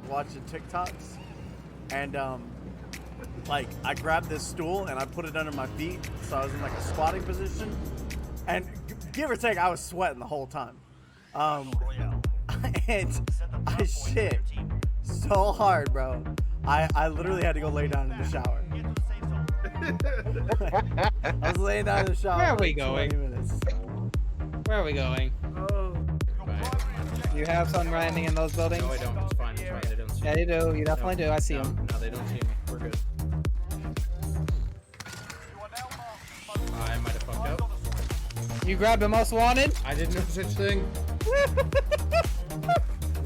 watching TikToks, and like I grabbed this stool and I put it under my feet, so I was in like a squatting position, and give or take, I was sweating the whole time. And I shit so hard, bro. I literally had to go lay down in the shower. I was laying down in the shower. Where are we for going? 20 minutes. Where are we going? You have sun grinding in those buildings? No, I don't. It's fine. It's fine. They don't see Yeah, me. you do. You definitely do. I see No, them. no, they don't see me. We're good. I might have fucked up. You grabbed the most wanted? I didn't know such thing.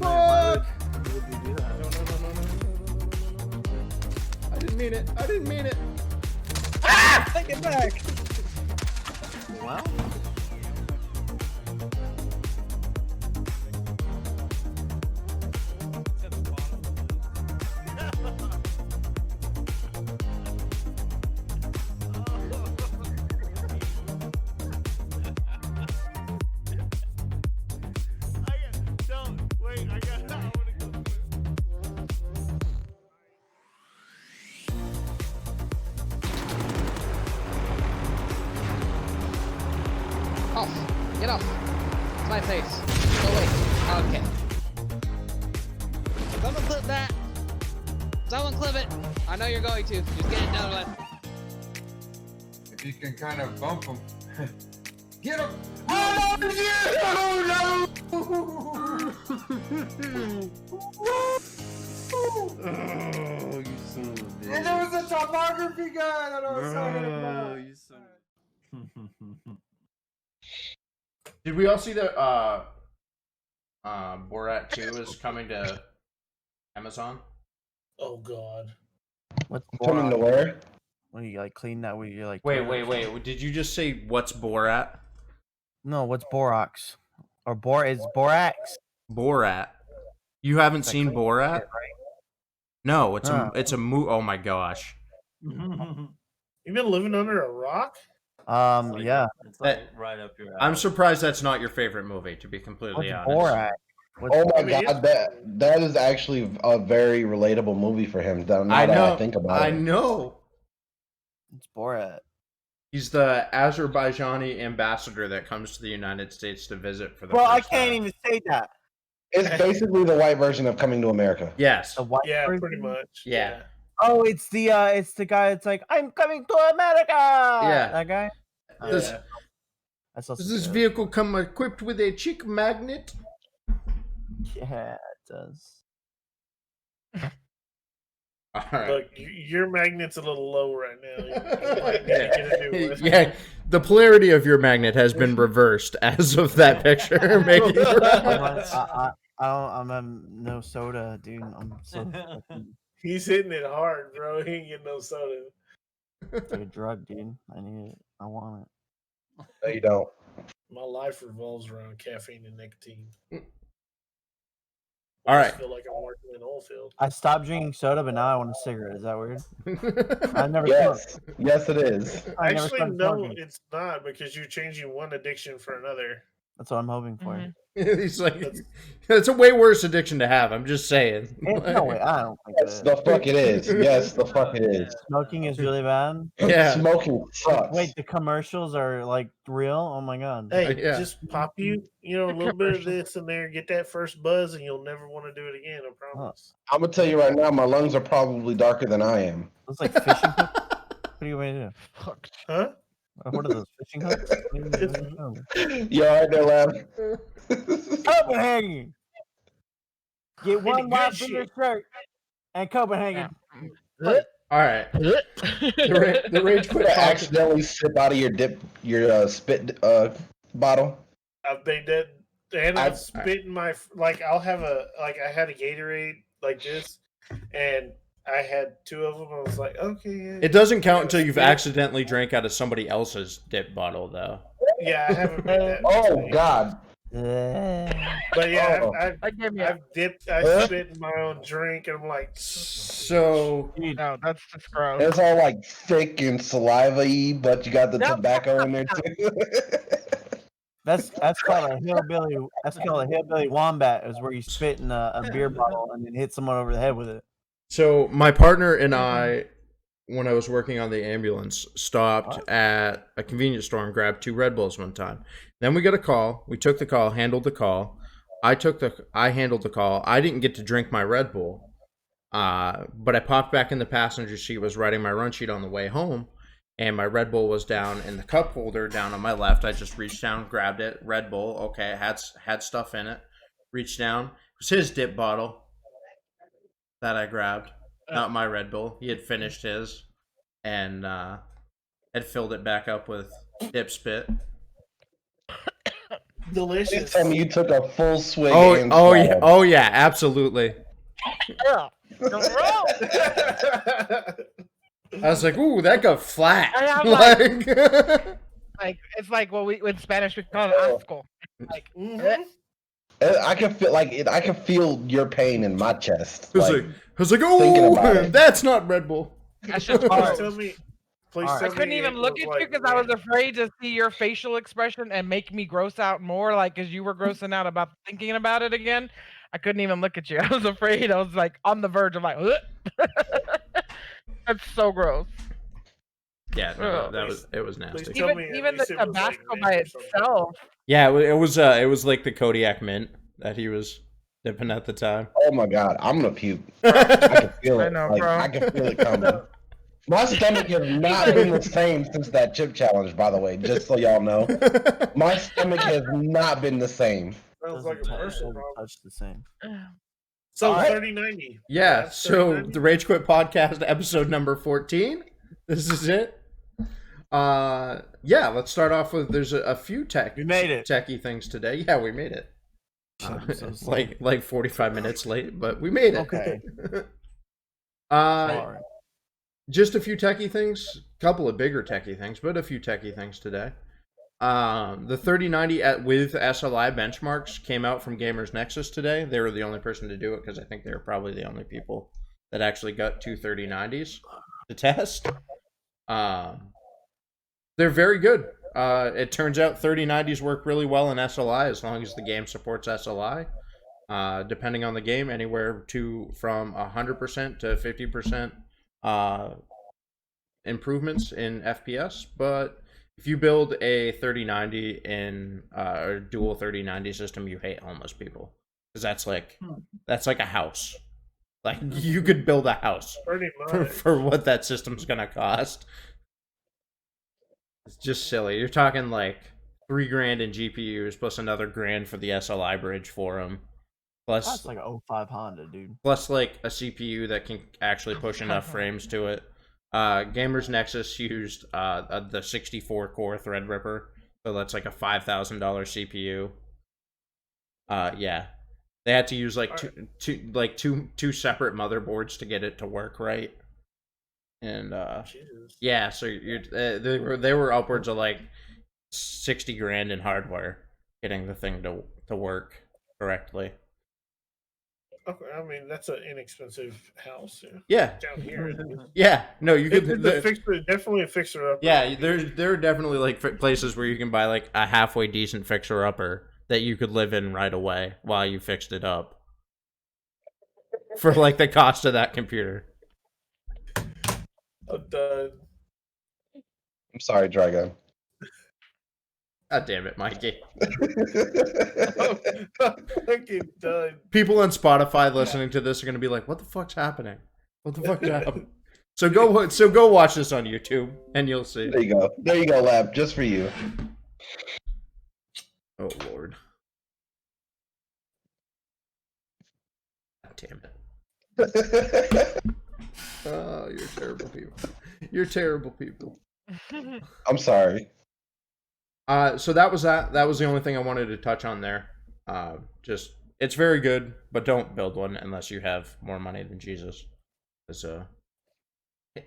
Fuck! No. I didn't mean it. I didn't mean it. Take it back. Wow. Off. Get off. It's my face. Go away. Okay. Someone clip that. Someone clip it. I know you're going to. Just get it done with. If you can kind of bump him. Get him! Oh, yeah! Oh, Oh, you son of a bitch. And there was a topography guy that I was talking about. You son of Did we all see that Borat 2 is coming to Amazon? Oh God. What's Coming to where? When you like clean that, where you're like. Wait. Did you just say what's Borat? No, what's Borax? Or is Borax? Borat. You haven't seen Borat? Right? No, it's No. a Oh my gosh. You've been living under a rock? Yeah. It's like right up your alley. I'm surprised that's not your favorite movie, to be completely What's honest. Borax? Oh my I mean, god, that is actually a very relatable movie for him. Now I that know. I think about I it. know. It's Borat. He's the Azerbaijani ambassador that comes to the United States to visit for the Bro, I first can't time. even say that. It's basically the white version of Coming to America. Yes. The white Yeah, version? pretty much. Yeah. Oh, it's the guy that's like, I'm coming to America. Yeah. That guy. This- Yeah. That's also Does this good. vehicle come equipped with a cheek magnet? Yeah, it does. All right. Look, your magnet's a little low right now. You might need to get a new one. Yeah, the polarity of your magnet has been reversed as of that picture. Making I'm on no soda, dude. I'm so fucking He's hitting it hard, bro. He ain't getting no soda. it's like a drug, dude. I need it. I want it. No, you don't. My life revolves around caffeine and nicotine. All I just right. feel like I'm working in an oil field. I stopped drinking soda, but now I want a cigarette. Is that weird? I never Yes. smoked. Yes, it is. I never Actually, started no, smoking. it's not because you're changing one addiction for another. That's what I'm hoping for. He's like, it's a way worse addiction to have. I'm just saying. No way, I don't think it Yes, is. the fuck it is. Yes, the fuck it is. Smoking is really bad. Yeah. Smoking sucks. Wait, the commercials are like real? Oh my god. Hey, Yeah. just pop you, a little bit of this in there, get that first buzz, and you'll never want to do it again. I promise. I'm gonna tell you right now, my lungs are probably darker than I am. It's like fishing hooks. What do you want to do? Huh? What are those fishing hooks? What are you doing? You alright there, lab? Copenhagen. Get one good white for your shit. shirt and Copenhagen. All right. The rage quit To talking. accidentally sip out of your spit bottle. I've made that, and I've- I've spit in my I'll have I had a Gatorade like this, and I had two of them. I was like, okay, yeah. It doesn't count until you've accidentally drank out of somebody else's dip bottle, though. Yeah, I haven't made that. Oh mistake. God! But yeah, Oh. I've dipped. I spit in my own drink, and I'm like, So No, that's just gross. It's all like thick and saliva-y, but you got the tobacco in there too. That's called a hillbilly. That's called a hillbilly wombat. Is where you spit in a beer bottle and then hit someone over the head with it. So my partner and I, when I was working on the ambulance, stopped at a convenience store and grabbed 2 Red Bulls one time. Then we got a call. We took the call, handled the call. I handled the call. I didn't get to drink my Red Bull, but I popped back in the passenger seat, was writing my run sheet on the way home, and my Red Bull was down in the cup holder down on my left. I just reached down, grabbed it. Red Bull, okay, it had stuff in it. Reached down. It was his dip bottle that I grabbed, not my Red Bull. He had finished his and had filled it back up with dip spit. Delicious. Tell me you took a full swig. Oh yeah, absolutely. Yeah. I was like, ooh, that got flat. I have, like, like it's like what we in Spanish we call it asco. Like I can feel I can feel your pain in my chest. I was like, oh, that's not Red Bull. that's just Please hard. tell me. Please I tell me couldn't even it look was at you like because I was red. afraid to see your facial expression and make me gross out more, like because you were grossing out about thinking about it again. I couldn't even look at you. I was afraid. I was like on the verge of like, that's so gross. Yeah, no, it was Please nasty. tell me at Even the least it was, like, Tabasco mint by or something. itself. Yeah, it was like the Kodiak mint that he was dipping at the time. Oh my god, I'm gonna puke. I can feel it. I know, like, bro. I can feel it coming. My stomach has not been the same since that chip challenge, by the way, just so y'all know. My stomach has not been the same. Sounds like a person problem. Touch the same. So All right. 3090. Yeah, That's so 3090? the Rage Quit podcast episode number 14. This is it. Yeah, let's start off with there's a few We made it. techie things today. Yeah, we made it. I'm so sorry. like 45 minutes late, but we made it. Okay. uh just a few techie things, couple of bigger techie things, but a few techie things today. The 3090 with SLI benchmarks came out from Gamers Nexus today. They were the only person to do it because I think they were probably the only people that actually got 2 3090s to test. They're very good. It turns out 3090s work really well in SLI as long as the game supports SLI. Depending on the game, anywhere from 100% to 50% improvements in FPS. But if you build a 3090 in a dual 3090 system, you hate homeless people because that's like a house. Like you could build a house Pretty much. for what that system's gonna cost. It's just silly. You're talking like $3,000 in GPUs plus another $1,000 for the SLI bridge for them. Plus, That's like an 05 Honda, dude. plus like a CPU that can actually push enough frames to it. Gamers Nexus used the 64 core Threadripper, so that's like a $5,000 CPU. Yeah, they had to use like two separate motherboards to get it to work right. And Jesus. yeah, so they were upwards of like $60,000 in hardware getting the thing to work correctly. Okay, I mean, that's an inexpensive house. Yeah, Down here. yeah. No, you It's could definitely a fixer up. Yeah, there are definitely like places where you can buy like a halfway decent fixer upper that you could live in right away while you fixed it up for like the cost of that computer. I'm done. I'm sorry, Drago. God damn it, Mikey. I'm fucking done. People on Spotify listening to this are gonna be like, "What the fuck's happening? What the fuck happened?" So go watch this on YouTube and you'll see. There you go, Lab, just for you. Oh Lord. God damn it. Oh, you're terrible people. You're terrible people. I'm sorry. So that was that. That was the only thing I wanted to touch on there. Just it's very good, but don't build one unless you have more money than Jesus. Because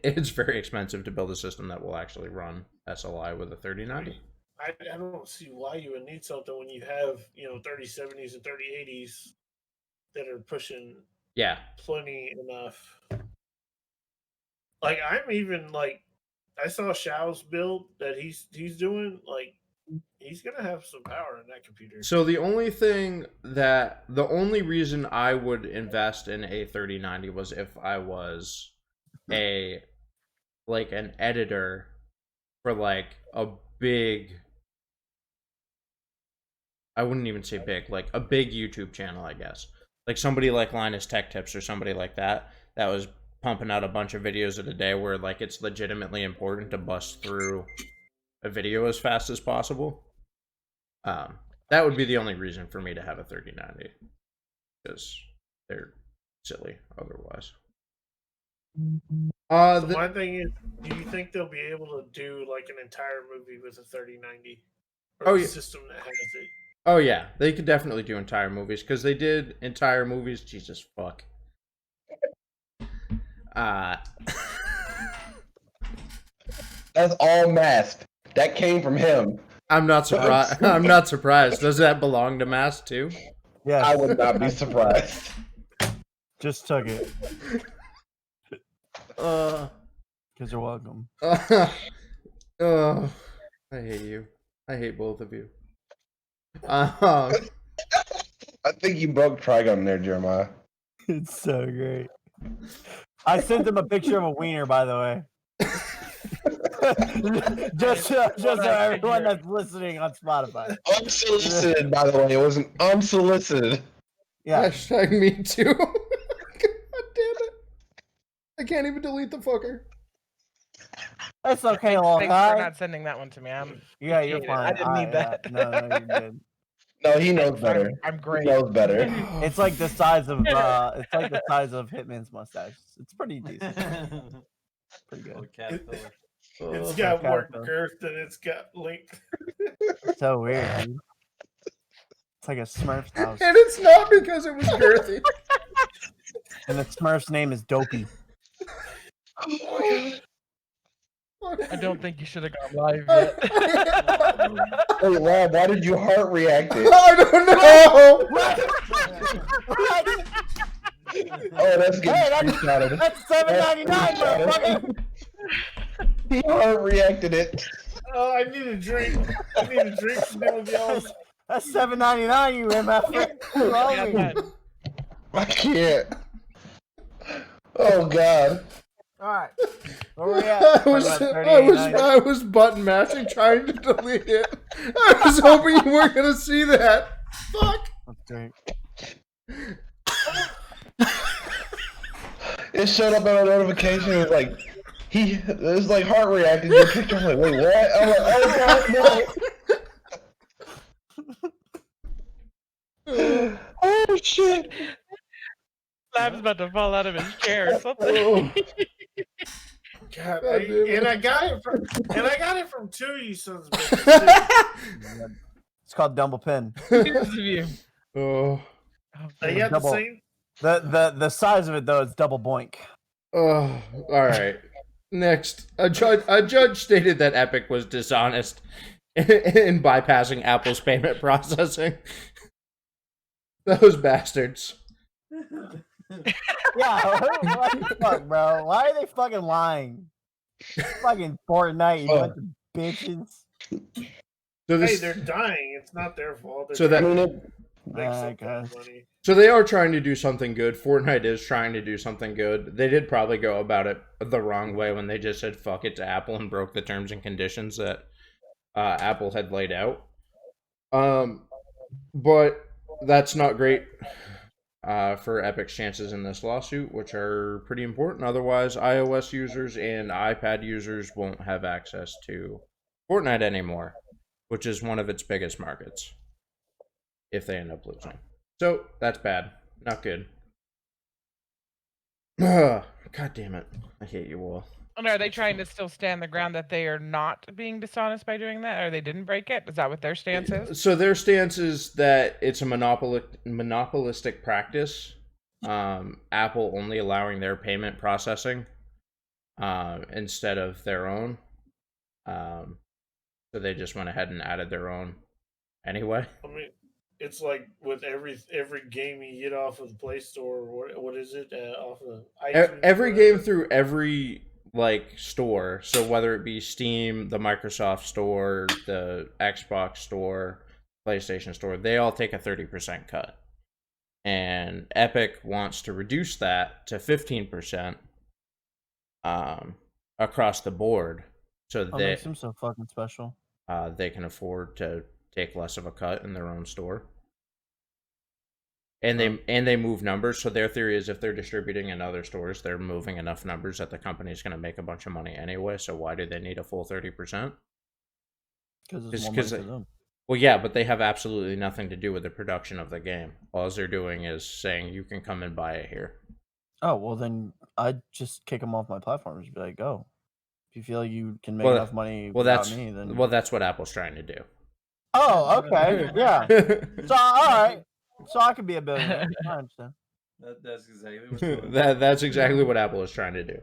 it's very expensive to build a system that will actually run SLI with a 3090. I don't see why you would need something when you have 3070s and 3080s that are pushing Yeah. plenty enough. Like I'm even like I saw Shao's build that he's doing. Like He's gonna have some power in that computer. So the only reason I would invest in a 3090 was if I was an editor for like a big, I wouldn't even say big, like a big YouTube channel, I guess. Like somebody like Linus Tech Tips or somebody like that was pumping out a bunch of videos a day where like it's legitimately important to bust through a video as fast as possible. That would be the only reason for me to have a 3090, because they're silly otherwise. So my thing is, do you think they'll be able to do like an entire movie with a 3090? Or a system that has it? Oh yeah, they could definitely do entire movies, because they did entire movies. Jesus fuck. That's all masked. That came from him. I'm not surprised. I'm not surprised. Does that belong to Mask too? Yeah, I would not be surprised. just took it. Because you're welcome. I hate you. I hate both of you. I think you broke Trigon there, Jeremiah. It's so great. I sent him a picture of a wiener, by the way. just so everyone that's listening on Spotify. Unsolicited, by the way. It wasn't unsolicited. Yeah. Hashtag me too. God damn it. I can't even delete the fucker. That's okay, long Thanks guy. for not sending that one to me. Yeah, you're cheated. fine. I didn't need that. Yeah. No, you're good. No, he knows better. I'm great. He knows better. It's like the size of Hitman's mustache. It's pretty decent. Pretty good. It's got more girth than it's got length. So weird, dude. It's like a Smurf's house. And it's not because it was girthy. And the Smurf's name is Dopey. I don't think you should have gone live yet. Hey, Rob, why did you heart react it? I don't know. Oh, that's good. Hey, that's $7.99, motherfucker. He heart reacted it. Oh, I need a drink. I need a drink to deal with y'all. That's $7.99, you MF. I can't. Oh God. All right. Where we at? I was button mashing trying to delete it. I was hoping you weren't gonna see that. Fuck. That's great. It showed up on a notification. It was like it was like heart reacting to your picture. I'm like, wait, what? I'm like, oh God, no. Oh shit. Lab's about to fall out of his chair or something. God, I got it from two of you sons of bitches. It's called Dumble Pin. Oh. They got the same. The size of it though is double boink. Oh, all right. Next, a judge stated that Epic was dishonest in bypassing Apple's payment processing. Those bastards. Yeah, what the fuck, bro? Why are they fucking lying? Fucking Fortnite, you bunch of bitches. So Hey, they're dying. It's not their fault. So that So they are trying to do something good. Fortnite is trying to do something good. They did probably go about it the wrong way when they just said fuck it to Apple and broke the terms and conditions that Apple had laid out. But that's not great for Epic's chances in this lawsuit, which are pretty important. Otherwise, iOS users and iPad users won't have access to Fortnite anymore, which is one of its biggest markets, if they end up losing. So, that's bad. Not good. God damn it. I hate you all. And are they trying to still stand the ground that they are not being dishonest by doing that, or they didn't break it? Is that what their stance is? So their stance is that it's a monopolistic practice. Apple only allowing their payment processing instead of their own. So they just went ahead and added their own anyway. I mean, it's like with every game you get off of the Play Store, what is it? Off of iTunes, every game through every like store, so whether it be Steam, the Microsoft store, the Xbox store, PlayStation store, they all take a 30% cut. And Epic wants to reduce that to 15% across the board, so What that makes them so fucking special? they can afford to take less of a cut in their own store. And they move numbers, so their theory is if they're distributing in other stores, they're moving enough numbers that the company's going to make a bunch of money anyway, so why do they need a full 30%? Because It's it's more money 'cause for they- them. Well, yeah, but they have absolutely nothing to do with the production of the game. All they're doing is saying you can come and buy it here. Oh well, then I'd just kick them off my platform. Just be like, go. If you feel you can make Well, enough money Well, without that's me, then that's what Apple's trying to do. oh, okay, yeah. So all right, so I could be a billionaire. I understand. That's exactly what's going on. That's exactly what Apple is trying to do.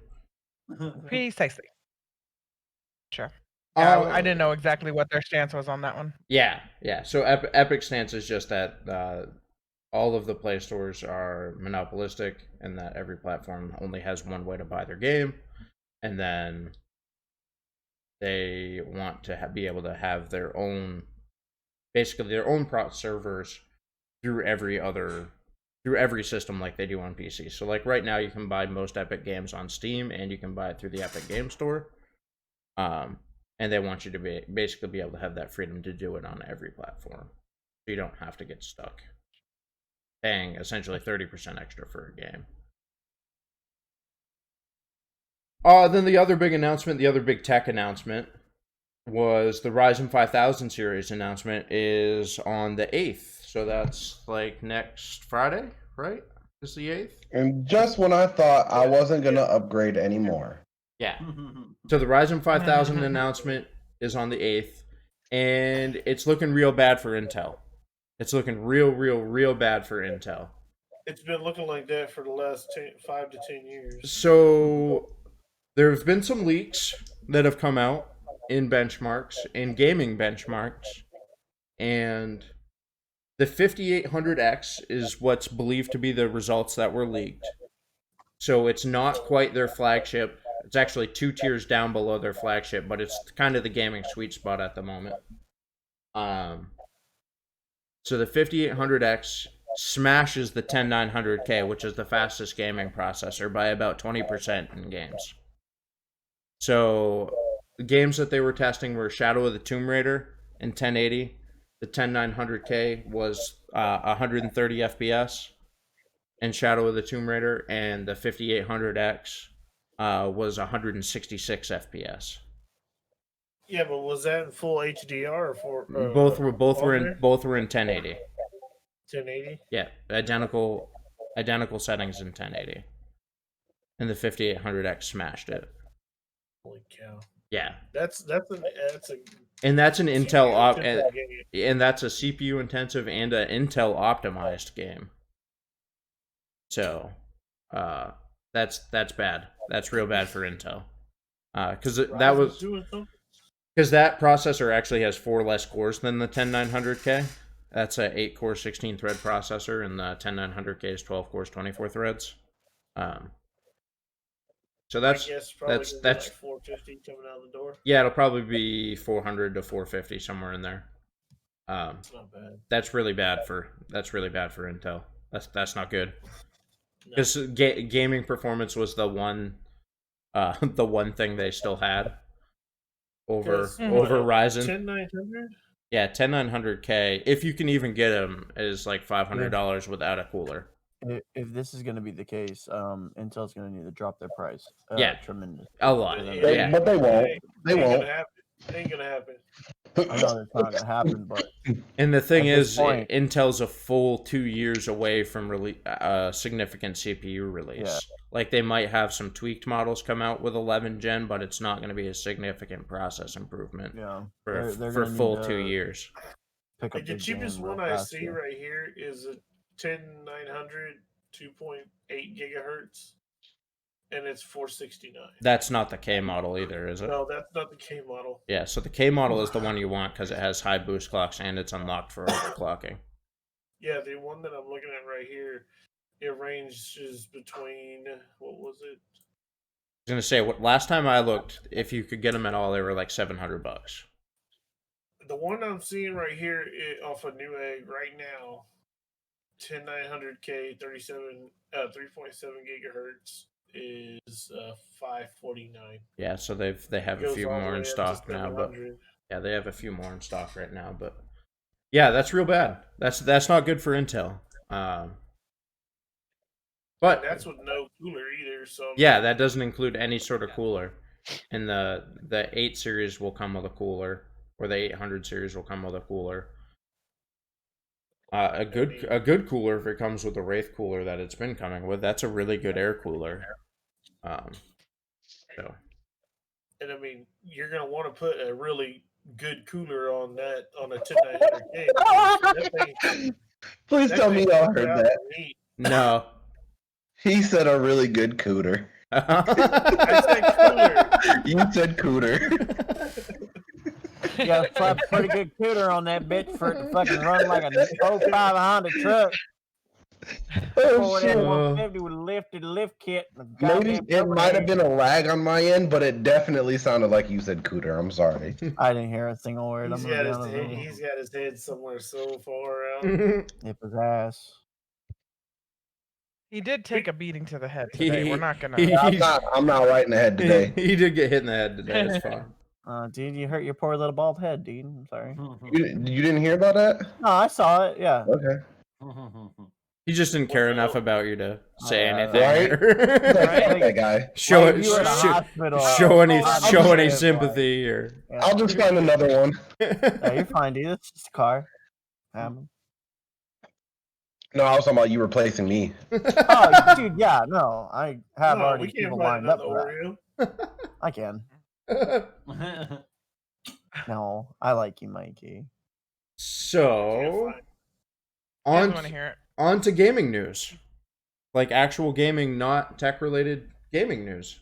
Precisely. Sure. Yeah, I Uh, didn't know exactly what their stance was on that one. Yeah. So Epic's stance is just that all of the Play stores are monopolistic, and that every platform only has one way to buy their game, and then they want to be able to have their own, basically their own servers through every system like they do on PC. So like right now, you can buy most Epic games on Steam, and you can buy it through the Epic Game Store. And they want you to basically be able to have that freedom to do it on every platform. So you don't have to get stuck paying essentially 30% extra for a game. Then the other big announcement, the other big tech announcement, was the Ryzen 5000 series announcement is on the 8th. So that's like next Friday, right? Is the 8th? And just when I thought I wasn't gonna upgrade anymore. Yeah. So the Ryzen 5000 announcement is on the 8th, and it's looking real bad for Intel. It's looking real bad for Intel. It's been looking like that for the last 5 to 10 years. So there have been some leaks that have come out in benchmarks, in gaming benchmarks, and the 5800X is what's believed to be the results that were leaked. So it's not quite their flagship. It's actually 2 tiers down below their flagship, but it's kind of the gaming sweet spot at the moment. So the 5800X smashes the 10900K, which is the fastest gaming processor, by about 20% in games. So the games that they were testing were Shadow of the Tomb Raider in 1080. The 10900K was 130 FPS in Shadow of the Tomb Raider, and the 5800X was 166 FPS. Yeah, but was that in full HDR or for Both were in 1080. 1080? Yeah, identical settings in 1080. And the 5800X smashed it. Holy cow! Yeah. That's a And that's an Intel CPU-intensive game. and that's a CPU intensive and an Intel optimized game. So, that's bad. That's real bad for Intel. Because that processor actually has 4 less cores than the 10900K. That's a 8-core 16-thread processor, and the 10900K is 12 cores 24 threads. So that's 450 coming out the door. Yeah, it'll probably be 400 to 450 somewhere in there. It's not bad. That's really bad for Intel. That's not good. Because gaming performance was the one thing they still had over Ryzen. 10900. Yeah, 10900K. If you can even get them, is like $500 without a cooler. If this is going to be the case, Intel's going to need to drop their price. Yeah. Tremendous. A lot. Yeah. But they won't. They Ain't won't. gonna happen. Ain't gonna happen. I know it's not going to happen, but And the thing At this is, point- Intel's a full 2 years away from significant CPU release. Yeah. Like, they might have some tweaked models come out with 11 gen, but it's not going to be a significant process improvement yeah, for they're for gonna full need 2 to years. pick up Like the the cheapest game one real I fast see here. right here is a 10900 2.8 gigahertz, and it's $469. That's not the K model either, is it? No, that's not the K model. Yeah, so the K model is the one you want because it has high boost clocks and it's unlocked for overclocking. Yeah, the one that I'm looking at right here, it ranges between, what was it? gonna say what last time I looked, if you could get them at all, they were like $700. The one I'm seeing right here off of Newegg right now, 10900K, 3.7 gigahertz is $549. Yeah, so they have a Goes few all the more way in up to stock now, but 700. yeah, they have a few more in stock right now, but yeah, that's real bad. That's not good for Intel. But And that's with no cooler either. So yeah, that doesn't include any sort of cooler. And the 8 series will come with a cooler, or the 800 series will come with a cooler. A good cooler, if it comes with the Wraith cooler that it's been coming with, that's a really good air cooler. So. And I mean, you're gonna want to put a really good cooler on that on a 10900K. Please tell me y'all heard that. No. He said a really good cooter. I said cooler. You said cooter. You gotta slap a pretty good cooter on that bitch for it to fucking run like a 05 Honda truck. Oh Forward shit. F-150 with a lifted lift kit. And a Maybe goddamn it turbo might have head. been a lag on my end, but it definitely sounded like you said cooter. I'm sorry. I didn't hear a single word. He's I'm got, gonna be his honest head, with you. he's got his head somewhere so far out. Nip his ass. He did take a beating to the head today. We're not gonna. I'm not right in the head today. He did get hit in the head today. It's fine. Dude, you hurt your poor little bald head, dude. I'm sorry. You didn't hear about that? No, I saw it. Yeah. Okay. He just didn't care enough about you to say anything. Right? Fuck that guy. Show Like, it. you were in a hospital. Show any I'll show just any say, sympathy or. Yeah. I'll just find another one. Yeah, you're fine, dude. It's just a car. No, I was talking about you replacing me. Oh, dude, yeah, no. I have No, already we can't people find lined up another for that. Oreo. I can. No, I like you, Mikey. So I on want to hear it. on to gaming news, like actual gaming, not tech related gaming news.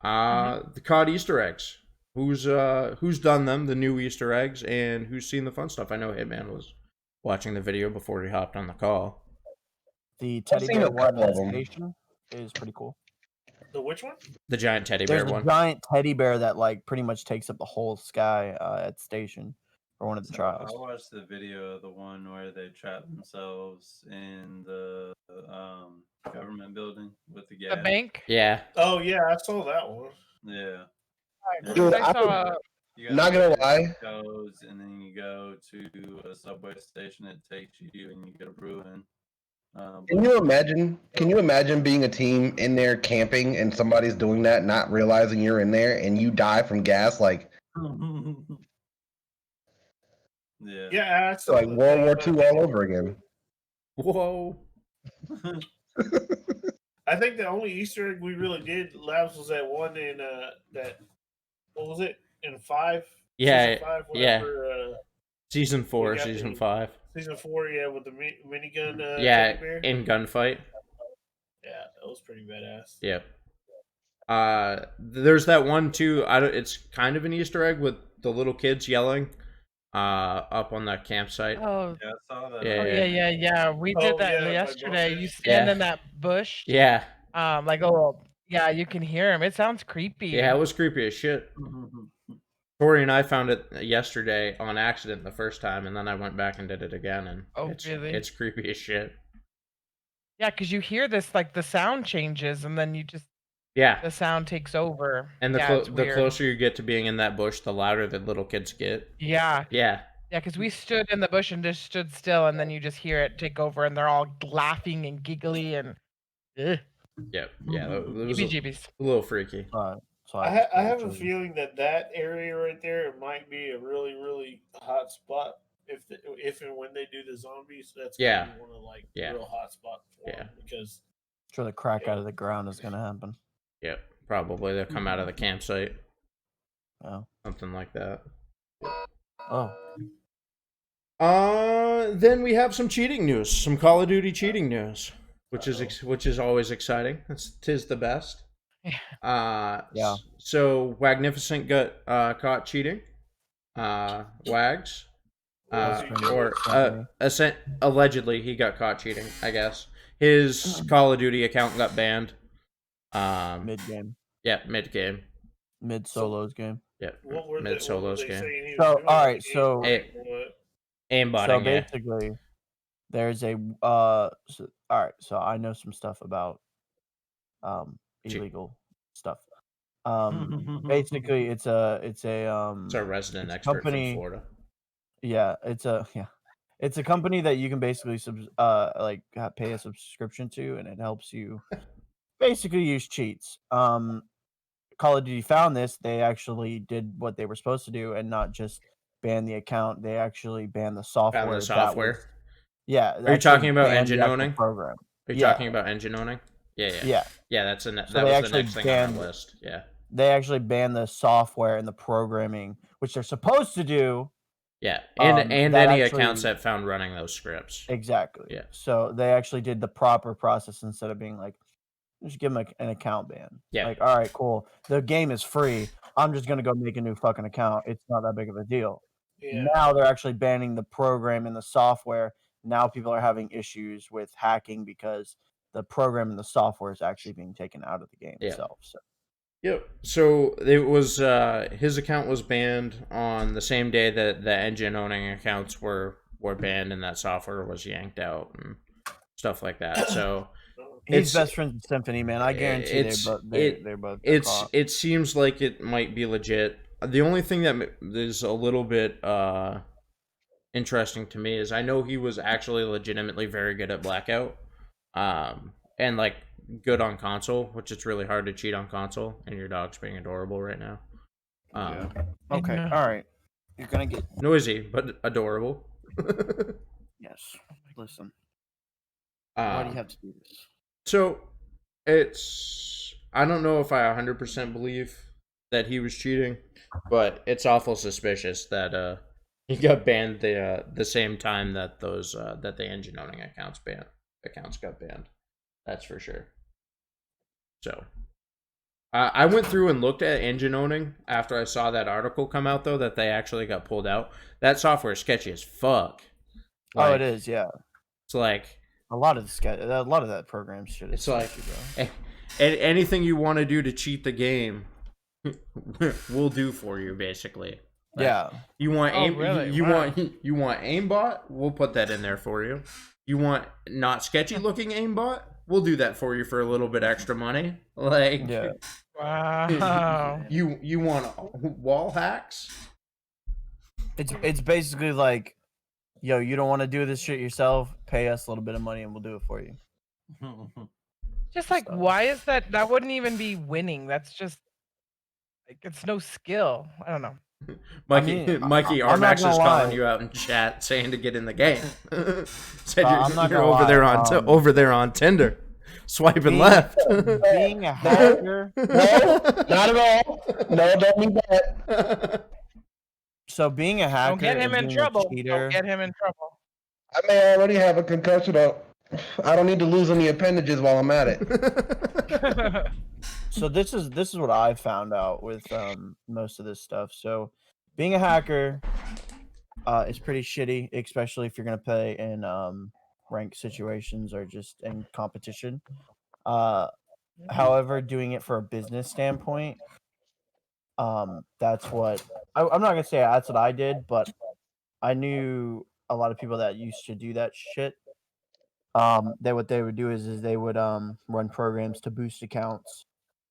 The COD Easter eggs. Who's done them? The new Easter eggs, and who's seen the fun stuff? I know Hitman was watching the video before he hopped on the call. The teddy seen bear a one couple at of them. station is pretty cool. The which one? The giant teddy There's bear a one. giant teddy bear that like pretty much takes up the whole sky at station for one of the I trials. watched the video of the one where they trap themselves in the government building with the gas. The bank. Yeah. Oh yeah, I saw that one. Yeah. Dude, I saw. You got Not the gonna gas lie. Goes, and then you go to a subway station. It takes you, and you get a Bruin. Can you imagine? Can you imagine being a team in there camping and somebody's doing that, not realizing you're in there, and you die from gas? Like, Yeah. Yeah, I saw like the World thing War about II all over again. Whoa. I think the only Easter egg we really did, Labs, was that one in that what was it in 5? Yeah, Season 5, yeah. whatever, Season 4, We got season the- 5. Season 4, yeah, with the minigun. Yeah, teddy bear. in gunfight. Yeah, that was pretty badass. Yep. There's that one too. It's kind of an Easter egg with the little kids yelling, up on that campsite. Oh, Yeah, I saw that. Yeah, oh yeah, yeah. We Oh, did that yeah, by yesterday. You bushes. stand Yeah. in that bush. Yeah, Like a little. Yeah, you can hear him. It sounds creepy. yeah, it was creepy as shit. Tori and I found it yesterday on accident the first time, and then I went back and did it again, and Oh, it's really? it's creepy as shit. Yeah, because you hear this like the sound changes, and then you just Yeah, the sound takes over. and the yeah, it's the weird. closer you get to being in that bush, the louder the little kids get. Yeah, Yeah, yeah, because we stood in the bush and just stood still, and then you just hear it take over, and they're all laughing and giggly and. Ugh. yep, yeah. It was a Jeebies. little freaky. So I have a feeling that area right there might be a really, really hot spot if and when they do the zombies. That's Yeah. gonna be one of like Yeah. real hot spots for Yeah. them because sure the crack out of the ground is gonna happen. Yep, probably they'll come out of the campsite, Oh. something like that. Oh. Then we have some cheating news, some Call of Duty cheating news, which is always exciting. Tis the best. Yeah. So Wagnificent got caught cheating. Wags. Allegedly he got caught cheating, I guess. His Call of Duty account got banned. Mid game. Yeah, mid game. Mid solos game. Yeah, What were mid they solos saying game. he was So, doing? all right, Like, so- what? Aimbotting. So Yeah. basically, there's a so, all right. So I know some stuff about Cheap. illegal stuff. Basically, it's a It's our resident it's a expert company- from Florida. yeah, it's a company that you can basically pay a subscription to, and it helps you basically use cheats. Call of Duty found this. They actually did what they were supposed to do, and not just ban the account. They actually banned the software. Found the that software. was- yeah. Are you talking about engine actual owning? program? Are you Yeah. talking about engine owning? Yeah. Yeah. Yeah, that's that So they was the actually next thing on banned our it. list. Yeah. They actually banned the software and the programming, which they're supposed to do. Yeah. And that any actually- accounts that found running those scripts. Exactly. Yeah. So they actually did the proper process instead of being like, just give them an account ban. Yeah. Like, all right, cool. The game is free. I'm just gonna go make a new fucking account. It's not that big of a deal. Yeah. Now they're actually banning the program and the software. Now people are having issues with hacking because the program and the software is actually being taken out of the game Yeah. itself. So Yep. So it was his account was banned on the same day that the engine owning accounts were banned and that software was yanked out and stuff like that. So he's It's- best friends with Symphony, man. I guarantee it's- they're both. it seems like it might be legit. The only thing that is a little bit interesting to me is I know he was actually legitimately very good at Blackout, and like good on console, which it's really hard to cheat on console. And your dog's being adorable right now. Okay, No. all right. You're gonna get Noisy but adorable. yes. Listen, why do you Um, have to do this? So it's I don't know if I 100% believe that he was cheating, but it's awful suspicious that he got banned the same time that those that the engine owning accounts got banned. That's for sure. So I went through and looked at engine owning after I saw that article come out though that they actually got pulled out. That software is sketchy as fuck. Oh, it is. Yeah, It's like a lot of that program shit. Is It's like- sketchy, bro. anything you want to do to cheat the game, we'll do for you basically. Like, yeah. You want Oh, aim? really? You Wow. you want aimbot? We'll put that in there for you. You want not sketchy looking aimbot? We'll do that for you for a little bit extra money. Like Yeah. Wow. you want wall hacks? It's basically like, yo, you don't want to do this shit yourself? Pay us a little bit of money and we'll do it for you. Just like, why is that? That wouldn't even be winning. That's just like it's no skill. I don't know. Mikey, mean, Mikey, I'm not Armax is gonna calling lie. you out in chat saying to get in the game. Said I'm not you're gonna over there lie, on over there on Tinder, swiping being- left. Being a hacker, No, not at all. No, don't mean that. so being a hacker, Don't get him and in being a trouble. cheater, Don't get him in trouble. I may already have a concussion. I don't need to lose any appendages while I'm at it. so this is what I found out with most of this stuff. So being a hacker is pretty shitty, especially if you're gonna play in ranked situations or just in competition. However, doing it for a business standpoint, that's what I'm not gonna say that's what I did, but I knew a lot of people that used to do that shit. What they would do is they would run programs to boost accounts,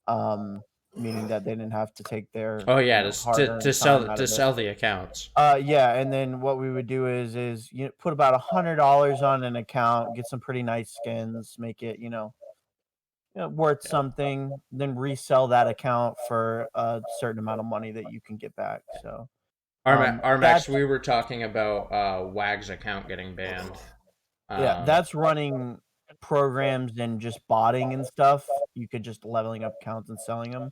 meaning that they didn't have to take their Oh yeah, you know, to hard-earned sell time out to of it. sell the accounts. Yeah, and then what we would do is you know, put about $100 on an account, get some pretty nice skins, make it worth something, then resell that account for a certain amount of money that you can get back. So Armax, that's- we were talking about Wag's account getting banned. yeah, that's running programs and just botting and stuff. You could just leveling up accounts and selling them.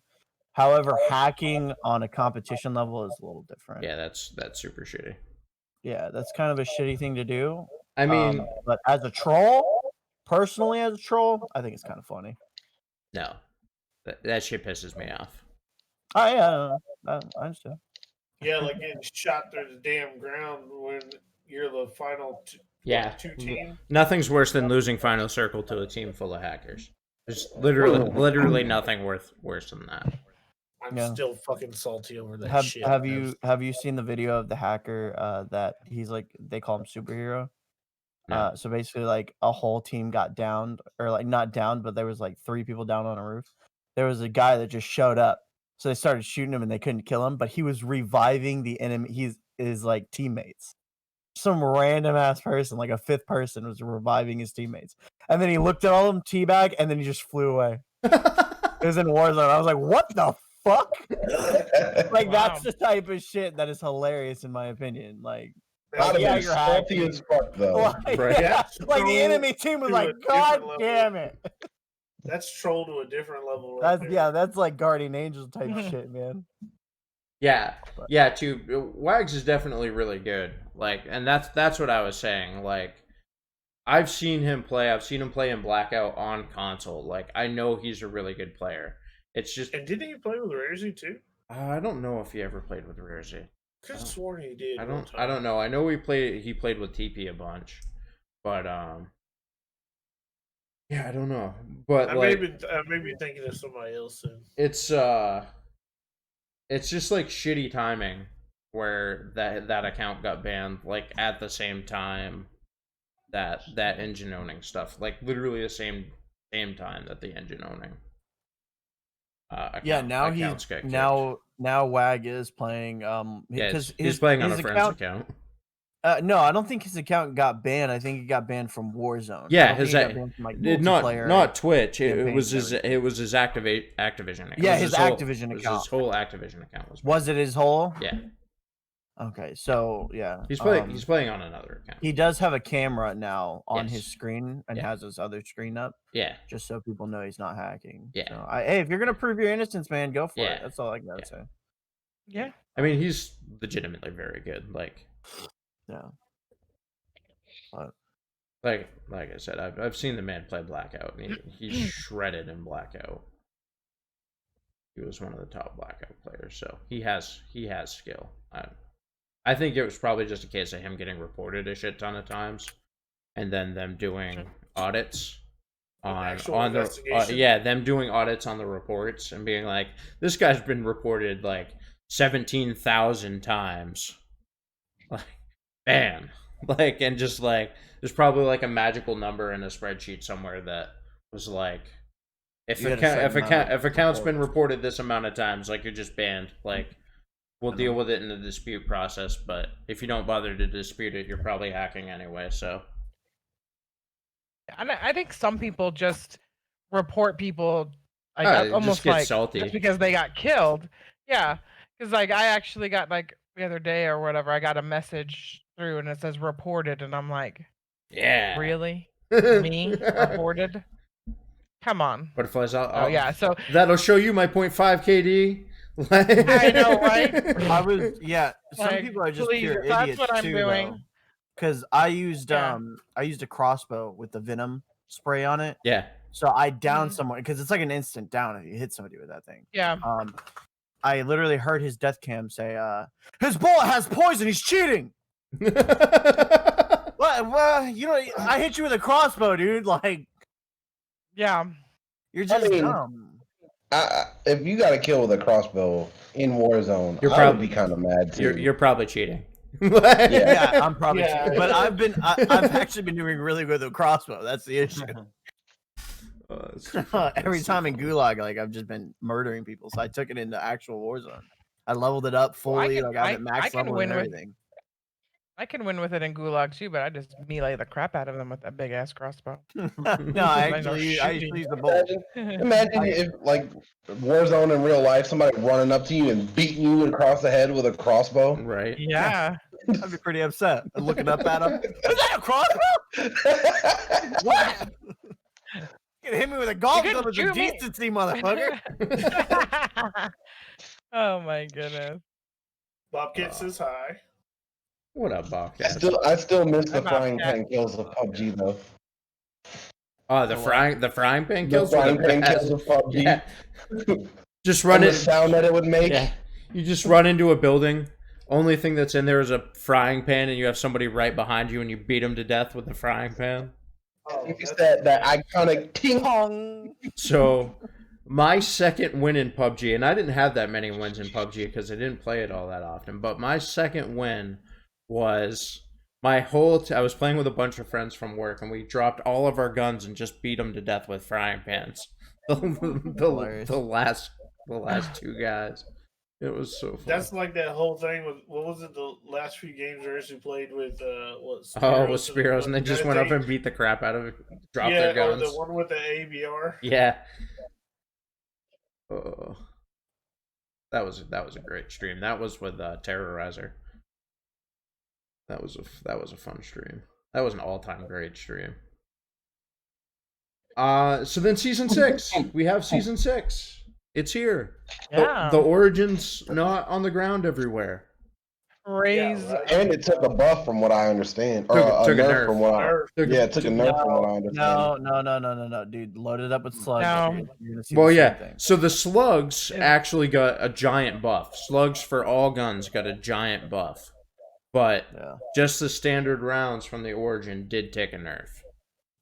However, hacking on a competition level is a little different. yeah, that's super shitty. Yeah, that's kind of a shitty thing to do. I mean, But as a troll, personally as a troll, I think it's kind of funny. no, that shit pisses me off. Oh yeah, I understand. Yeah, like getting shot through the damn ground when you're the final Yeah, two team. nothing's worse than losing Final Circle to a team full of hackers. There's literally nothing worse than that. I'm Yeah. still fucking salty over that Have shit. have you seen the video of the hacker that he's like they call him superhero? No. So basically like a whole team got downed, or like not downed, but there was like 3 people down on a roof. There was a guy that just showed up. So they started shooting him and they couldn't kill him, but he was reviving the enemy his like teammates. Some random ass person, like a 5th person, was reviving his teammates. And then he looked at all of them, teabag, and then he just flew away. It was in Warzone. I was like, what the fuck? Like Wow. that's the type of shit that is hilarious in my opinion. Like, I'd have yeah, been you're salty hacking. as fuck though. like, Right. yeah, like the Troll enemy team was to like, a different God level." damn it. That's troll to a different level. Right That's there. yeah, that's like Guardian Angel type shit, man. Yeah, yeah. Wags is definitely really good. Like, and that's what I was saying. Like, I've seen him play. I've seen him play in Blackout on console. Like, I know he's a really good player. It's just And didn't he play with Rarzy too? I don't know if he ever played with Rarzy. Could have sworn he did. I one don't time. know. I know he played with TP a bunch, but yeah, I don't know. But I like, may be thinking of somebody else soon. it's just like shitty timing where that account got banned like at the same time that engine owning stuff, like literally the same time that the engine owning Yeah, now accounts get kicked. now Wag is playing yeah, because he's playing on a his friend's account. No, I don't think his account got banned. I think he got banned from Warzone. Yeah, I don't his think he got banned from, like, not multiplayer Twitch. It campaigns was and his everything. Activision account. Yeah, It was his whole- Activision it was account. His whole Activision account was. Was it his whole? Yeah, Okay, so yeah, he's playing on another account. He does have a camera now on Yes. his screen and Yeah. has his other screen up, Yeah, just so people know he's not hacking. Yeah. So hey, if you're gonna prove your innocence, man, go for Yeah. it. That's all I gotta Yeah. say. Yeah. I mean he's legitimately very good. Like. Yeah. Like I said, I've seen the man play Blackout, and he's shredded in Blackout. He was one of the top Blackout players, so he has skill. I think it was probably just a case of him getting reported a shit ton of times, and then them doing audits Actual on the investigation? them doing audits on the reports and being like, this guy's been reported like 17,000 times, like, bam. Like, and just like, there's probably like a magical number in a spreadsheet somewhere that was like, if You had a certain amount of account's been reports. reported this amount of times, like, you're just banned. Like, we'll deal with it in the dispute process, but if you don't bother to dispute it, you're probably hacking anyway. So And I think some people just report people like Oh, that's just almost get like salty. just because they got killed. Yeah, because like I actually got like the other day or whatever, I got a message through and it says reported, and I'm like, yeah, really? Me reported? Come on. Butterflies out. Oh yeah, so That'll show you my 0.5 KD. I know, right? I was some Like, people are just please, pure that's idiots what I'm too, doing. Because I used Yeah. a crossbow with the venom spray on it, Yeah. so I downed Mhm. someone because it's like an instant down if you hit somebody with that thing. Yeah. I literally heard his death cam say, his bullet has poison, he's cheating. Well, you know, I hit you with a crossbow, dude. Like, Yeah. you're just mean, dumb. If you got a kill with a crossbow in Warzone, You're I probably- would be kind of mad too. You're probably cheating. Yeah, I'm probably, Yeah. cheating, but I've actually been doing really good with a crossbow. That's the issue. Every time in Gulag, like I've just been murdering people, so I took it into actual Warzone. I leveled it up Well, I fully, can- like I have it I max can level win and with- everything. I can win with it in Gulag too, but I just melee the crap out of them with that big ass crossbow. No, Mine's I not actually shooting. use the bolt. Imagine if, like, Warzone in real life, somebody running up to you and beating you across the head with a crossbow. Right. Yeah. I'd be pretty upset. I'm looking up at him. Is that a crossbow? What? You hit me with a golf You club couldn't with a shoot me. decency, motherfucker. Oh my goodness. Bobcat says hi. What up, Bobcat? I still miss the I'm not frying bad. pan kills of PUBG though. Oh, the frying pan The kills. were frying the pan best. kills of PUBG. Yeah. Just run And the it. sound that it would make. Yeah. You just run into a building. Only thing that's in there is a frying pan, and you have somebody right behind you, and you beat them to death with the frying pan. Oh, You that's- said that iconic ting. Pong. So my second win in PUBG, and I didn't have that many wins in PUBG because I didn't play it all that often, but my second win was my whole I was playing with a bunch of friends from work, and we dropped all of our guns and just beat them to death with frying pans. Hilarious. the last two guys. It was so fun. That's like that whole thing with what was it? The last few games we actually played with with Spiros, and they just went up and beat the crap out of it, dropped their or guns. the one with the ABR. Yeah. That was a great stream. That was with Terrorizer. That was a fun stream. That was an all-time great stream. So then season 6. We have season 6. It's here. Yeah. The Origin's not on the ground everywhere. Raise. Yeah, right. And it took a buff from what I understand. Or Took a a nerf. nerf from what I Yeah, it took a nerf from what I understand. No, dude. Load it up with slugs. No. Dude. You're gonna see Well, the same yeah. thing. So the slugs actually got a giant buff. Slugs for all guns got a giant buff. But Yeah. just the standard rounds from the Origin did take a nerf.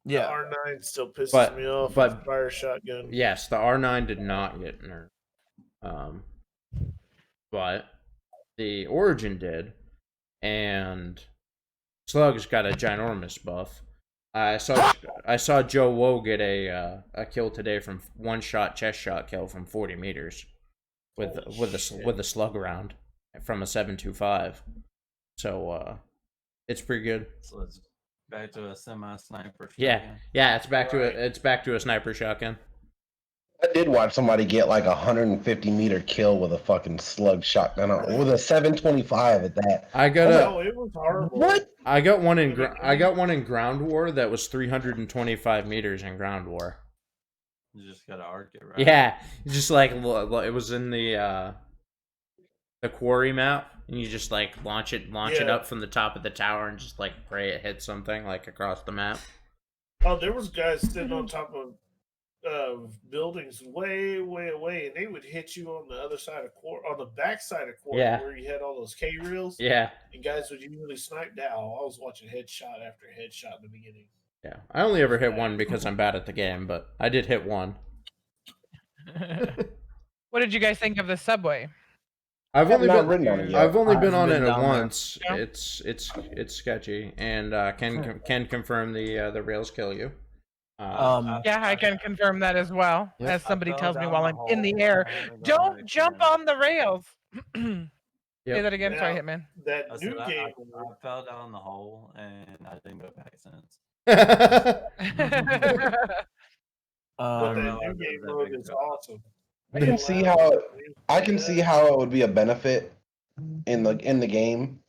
Yeah. R9 still pisses But- me off. but- with fire shotgun. Yes, the R9 did not get nerfed. But the Origin did, and Slugs got a ginormous buff. I saw Joe Woe get a kill today from one-shot chest shot kill from 40 meters with a slug round from a 7.25. So it's pretty good. So it's back to a semi-sniper. Yeah, shotgun. yeah, it's back to a sniper shotgun. I did watch somebody get like a 150-meter kill with a fucking slug shotgun with a 725 at that. I got No, it was horrible. What? I got one in Ground War that was 325 meters in Ground War. You just gotta arc it, right? Yeah, just like it was in the quarry map, and you just like launch it Yeah. up from the top of the tower and just like pray it hits something like across the map. Oh, there was guys sitting on top of buildings way, way away, and they would hit you on the other side of on the back side of quarry Yeah. where you had all those K reels. Yeah, And guys would usually snipe down. I was watching headshot after headshot in the beginning. yeah. I only ever hit one because I'm bad at the game, but I did hit one. What did you guys think of the subway? I've only not been ridden on it yet. I've only been I've on been it down there. once. Yeah. It's sketchy, and can confirm the rails kill you. Yeah, I can confirm that as well. Yep. As somebody fell tells me down while the I'm in the hole. air, I haven't gone don't back jump in. on the rails. Say Yep. that again. Sorry, Now- Hitman. That I new said game, I fell down the hole and I didn't go back since. but Um, that no, new I game did that mode big is jump. awesome. I can see how I can see how it would be a benefit in the game.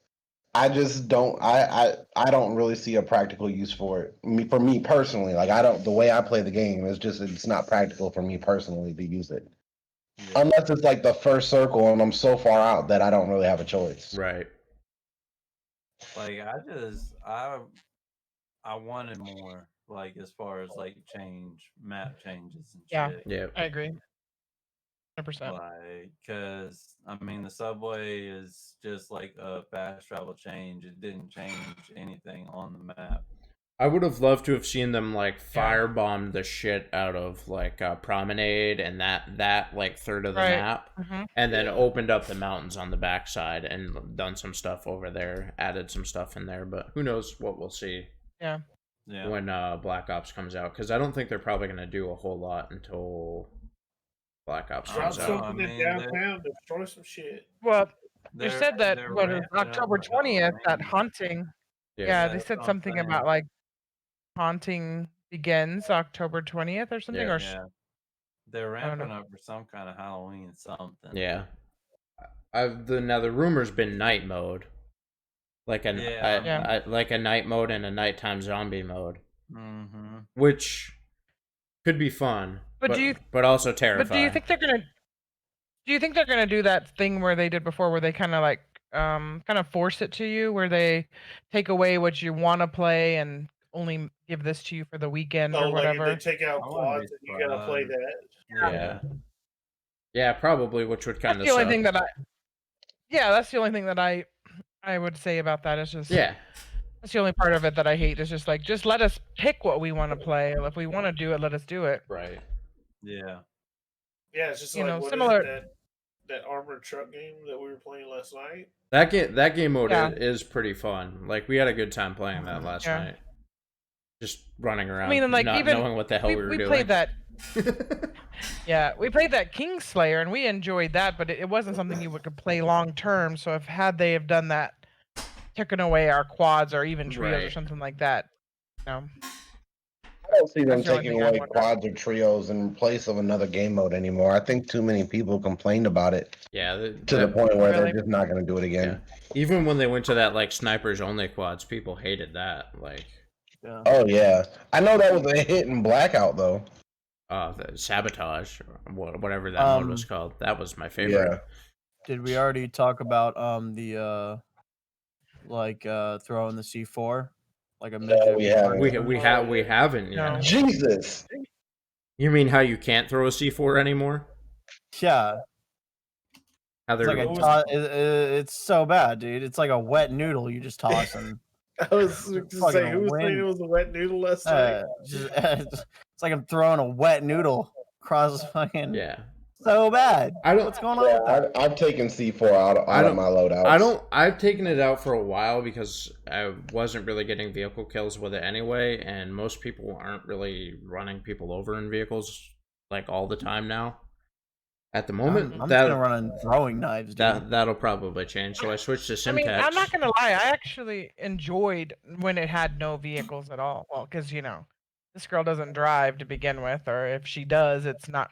I just don't I don't really see a practical use for it. For me personally, like the way I play the game is just it's not practical for me personally to use it. Yeah. Unless it's like the first circle and I'm so far out that I don't really have a choice. Right. Like I wanted more, like as far as like map changes and Yeah. shit. Yeah. I agree. 100%. Like, cause I mean the subway is just like a fast travel change. It didn't change anything on the map. I would have loved to have seen them like firebomb the shit out of like Promenade and that like third of the Right. map, Mhm. and then opened up the mountains on the backside and done some stuff over there, added some stuff in there. But who knows what we'll see Yeah. when Black Ops comes out? Because I don't think they're probably gonna do a whole lot until Black Ops Drop comes out. something in downtown, destroy some shit. Well, they They're- said that they're what is ramping up October with 20th, that Halloween. haunting. Yeah. Yeah, Yeah, they that's said what I'm something saying. about like haunting begins October 20th or something. Yeah. Or Yeah. They're I don't know. ramping up for some kind of Halloween something. Yeah. Now the rumor's been night mode, like Yeah. like a night mode and a nighttime zombie mode, Mm-hmm. which could be fun, But do you- but also terrifying. But do you think they're gonna? Do you think they're gonna do that thing where they did before, where they kind of like kind of force it to you, where they take away what you want to play and only give this to you for the weekend Oh, or like whatever? if they take out I wouldn't quads, be and you gotta play surprised. that. Yeah, probably, which would kind That's of the only suck. thing that I. Yeah, that's the only thing that I would say about that. Is just Yeah, That's the only part of it that I hate. Is just like, just let us pick what we want to play. If we want to do it, let us do it. Right. Yeah. Yeah, it's just You like know, what similar- is it, that armored truck game that we were playing last night. That game mode Yeah. is pretty fun. Like we had a good time playing that last Yeah. night. Just running around, mean, and, like, not even knowing what the hell we were doing. played that. Yeah, we played that Kingslayer and we enjoyed that, but it wasn't something you could play long term. So if they have done that, taken away our quads or even trios or Right. something like that, I don't see them That's the only taking thing I away wonder. quads or trios in place of another game mode anymore. I think too many people complained about it Yeah, to the point where Really? they're just not going to do it again. even when they went to that like snipers only quads, people hated that. Like, Yeah. Oh yeah, I know that was a hit in Blackout though. the sabotage, or whatever that mode was called. That was my favorite. Yeah. Did we already talk about the throwing the C4 like a midget? we haven't. We haven't yet. No. Jesus. You mean how you can't throw a C4 anymore? Yeah, How it's they're like it's so bad, dude. It's like a wet noodle you just toss and I was going to Fucking say, who was win. saying it was a wet noodle last night? it's like I'm throwing a wet noodle across fucking. yeah. So bad. I don't. What's going on with that? I've taken C4 out I of don't- my loadouts. I've taken it out for a while because I wasn't really getting vehicle kills with it anyway, and most people aren't really running people over in vehicles like all the time now. At the moment, I'm just gonna run on throwing knives, dude. that'll probably change. So I switched to I mean, Simtex. I'm not gonna lie. I actually enjoyed when it had no vehicles at all. Well, because this girl doesn't drive to begin with, or if she does, it's not.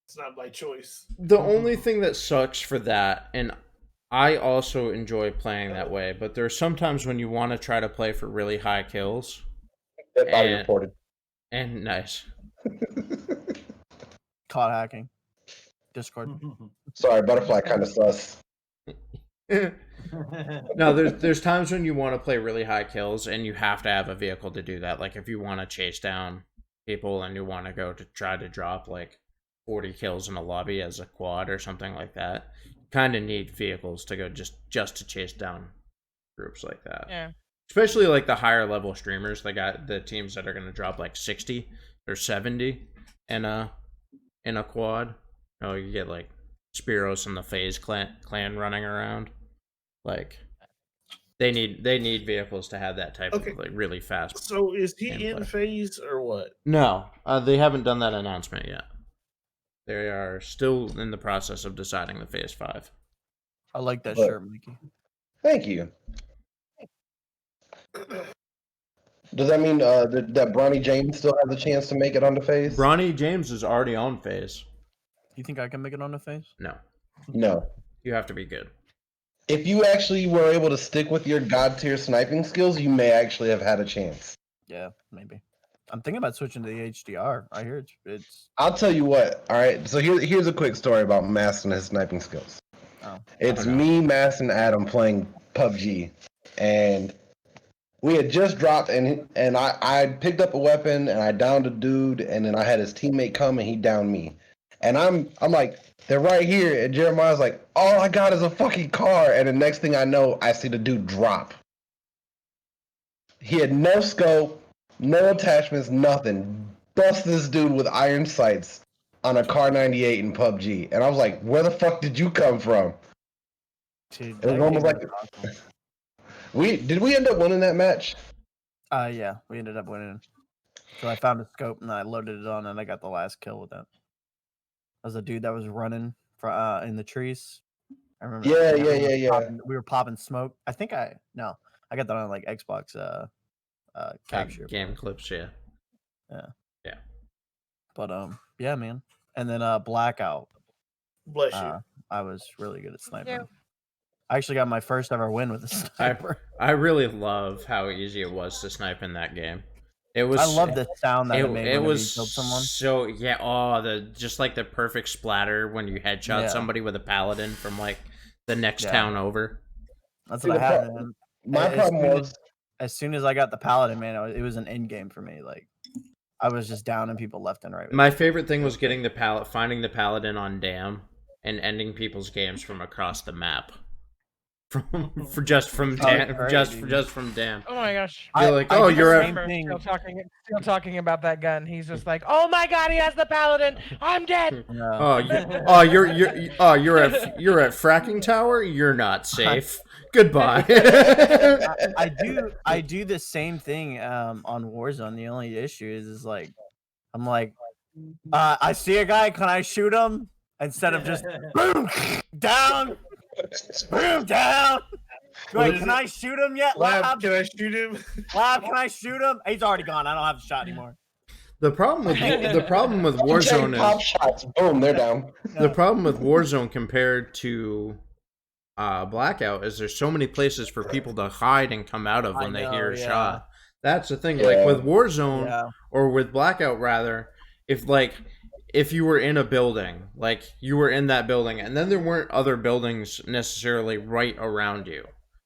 It's not by choice. The only thing that sucks for that, and I also enjoy playing that way, but there's sometimes when you want to try to play for really high kills. That body and- reported. And nice. Caught hacking. Discord. Sorry, butterfly kind of sus. No, there's times when you want to play really high kills and you have to have a vehicle to do that. Like if you want to chase down people and you want to go to try to drop like 40 kills in a lobby as a quad or something like that, you kind of need vehicles to go just to chase down groups like that. Yeah. Especially like the higher level streamers, they got the teams that are going to drop like 60 or 70 in a quad. Oh, you get like Spiros and the FaZe clan running around. Like they need vehicles to have that type Okay. of like really fast. So is he Gameplay. in phase or what? No, they haven't done that announcement yet. They are still in the process of deciding the phase 5. I like that But- shirt, Mikey. Thank you. Does that mean that Bronny James still has a chance to make it on the phase? Bronny James is already on phase. You think I can make it on the face? No, No. you have to be good. If you actually were able to stick with your god tier sniping skills, you may actually have had a chance. Yeah, maybe. I'm thinking about switching to the HDR. I hear it's I'll tell you what. All right. So here's a quick story about Mass and his sniping skills. Oh. It's me, Mass, and Adam playing PUBG, and we had just dropped, and I picked up a weapon and I downed a dude, and then I had his teammate come and he downed me, and I'm like, they're right here, and Jeremiah's like, all I got is a fucking car, and the next thing I know, I see the dude drop. He had no scope, no attachments, nothing. Bust this dude with iron sights on a Car 98 in PUBG, and I was like, where the fuck did you come from? dude, It was that almost game like- was awesome. Did we end up winning that match? Yeah, we ended up winning. So I found a scope and I loaded it on and I got the last kill with it. That was a dude that was running for in the trees. I remember. Yeah, everyone yeah, was yeah. popping- we were popping smoke. I got that on like Xbox capture. Game clips, yeah. But yeah, man. And then Blackout. Bless you. I was really good at sniping. I actually got my first ever win with a sniper. I really love how easy it was to snipe in that game. It was. I love the sound that it, It, made it when was you killed someone. so yeah. Oh, just like the perfect splatter when you headshot Yeah. somebody with a paladin from like the next Yeah. town over. That's See, what I the had. man. My As problem soon was As soon as I got the paladin, man, it was an end game for me. Like I was just downing people left and right. with My it. favorite thing was getting finding the paladin on dam and ending people's games from across the map just from Oh, Dan, great, just dude. from Dan. Oh my gosh. You're like, I oh, did the you're same a thing. Still talking about that gun. He's just like, oh my god, he has the paladin. I'm dead. Yeah. you're at fracking tower. You're not safe. Goodbye. I do the same thing on Warzone. The only issue is like I'm like I see a guy, can I shoot him? Instead of just boom down, boom down. Like, can I shoot him yet? Lab, can I shoot him? Lab, can I shoot him? He's already gone. I don't have a shot anymore. The problem with Warzone Pop is shots. Boom, they're down. the problem with Warzone compared to Blackout is there's so many places for people to hide and come out of when they hear a shot. That's the thing. Like with Warzone or with Blackout rather, if you were in a building, like you were in that building and then there weren't other buildings necessarily right around you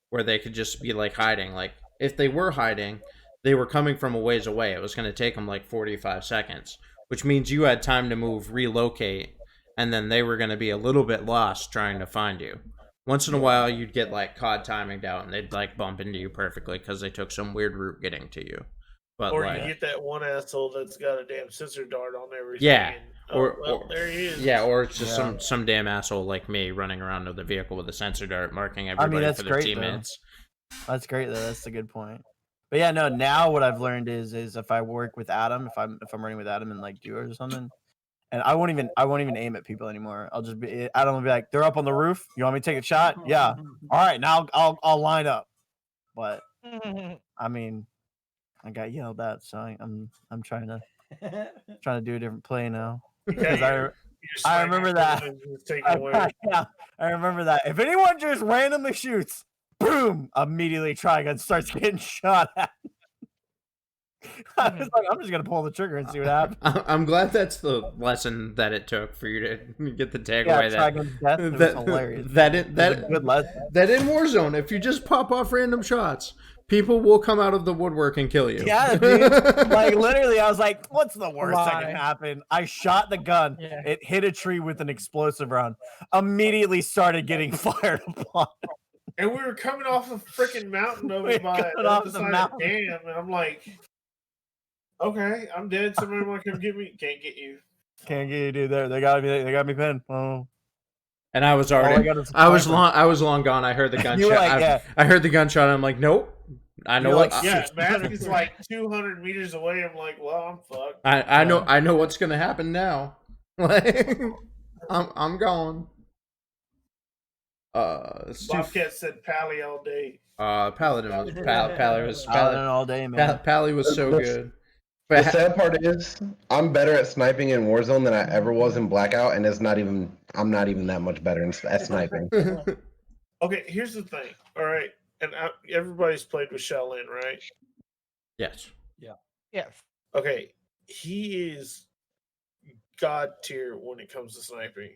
where they could just be like hiding. Like if they were hiding, they were coming from a ways away. It was going to take them like 45 seconds, which means you had time to move, relocate, and then they were going to be a little bit lost trying to find you. Once in a while, you'd get like COD timinged out and they'd like bump into you perfectly because they took some weird route getting to you. But Or like, you get that one asshole that's got a damn sensor dart on everything. yeah. And, Or there he is. Yeah, or it's just some damn asshole like me running around with a vehicle with a sensor dart marking everybody that's for their great, teammates. Though. That's great though. That's a good point. But yeah, no. Now what I've learned is if I work with Adam, if I'm running with Adam in like duos or something, and I won't even aim at people anymore. I'll just be Adam will be like, they're up on the roof. You want me to take a shot? Yeah. All right, now I'll line up. But I mean, I got yelled at, so I'm trying to do a different play now. Because I remember that. I remember that. If anyone just randomly shoots, boom! Immediately Trigun starts getting shot at. I was like, I'm just gonna pull the trigger and see what happens. I'm glad that's the lesson that it took for you to get the takeaway. Yeah, Trigun's death was hilarious. That good lesson. That in Warzone, if you just pop off random shots, people will come out of the woodwork and kill you. Yeah, dude. Like literally, I was like, "What's the worst that can happen?" I shot the gun. Yeah. It hit a tree with an explosive round. Immediately started getting fired upon. And we were coming off a freaking mountain over by the other side of the dam, and I'm like, "Okay, I'm dead. Somebody want to come get me? Can't get you. Can't get you, dude. They got me pinned." Oh. And I was already, I was long gone. I heard the gunshot. Like, I heard the gunshot. And I'm like, nope. I know what. Yeah, Matthew's like 200 meters away. I'm like, well, I'm fucked. I know what's gonna happen now. Like, I'm gone. Bobcat said Pally all day. Paladin was Paladin all day, man. Pally was so good. The sad part is, I'm better at sniping in Warzone than I ever was in Blackout, and I'm not even that much better at sniping. Okay, here's the thing. All right, and everybody's played with Shaolin, right? Yes. Yeah. Yes. Okay, he is god tier when it comes to sniping.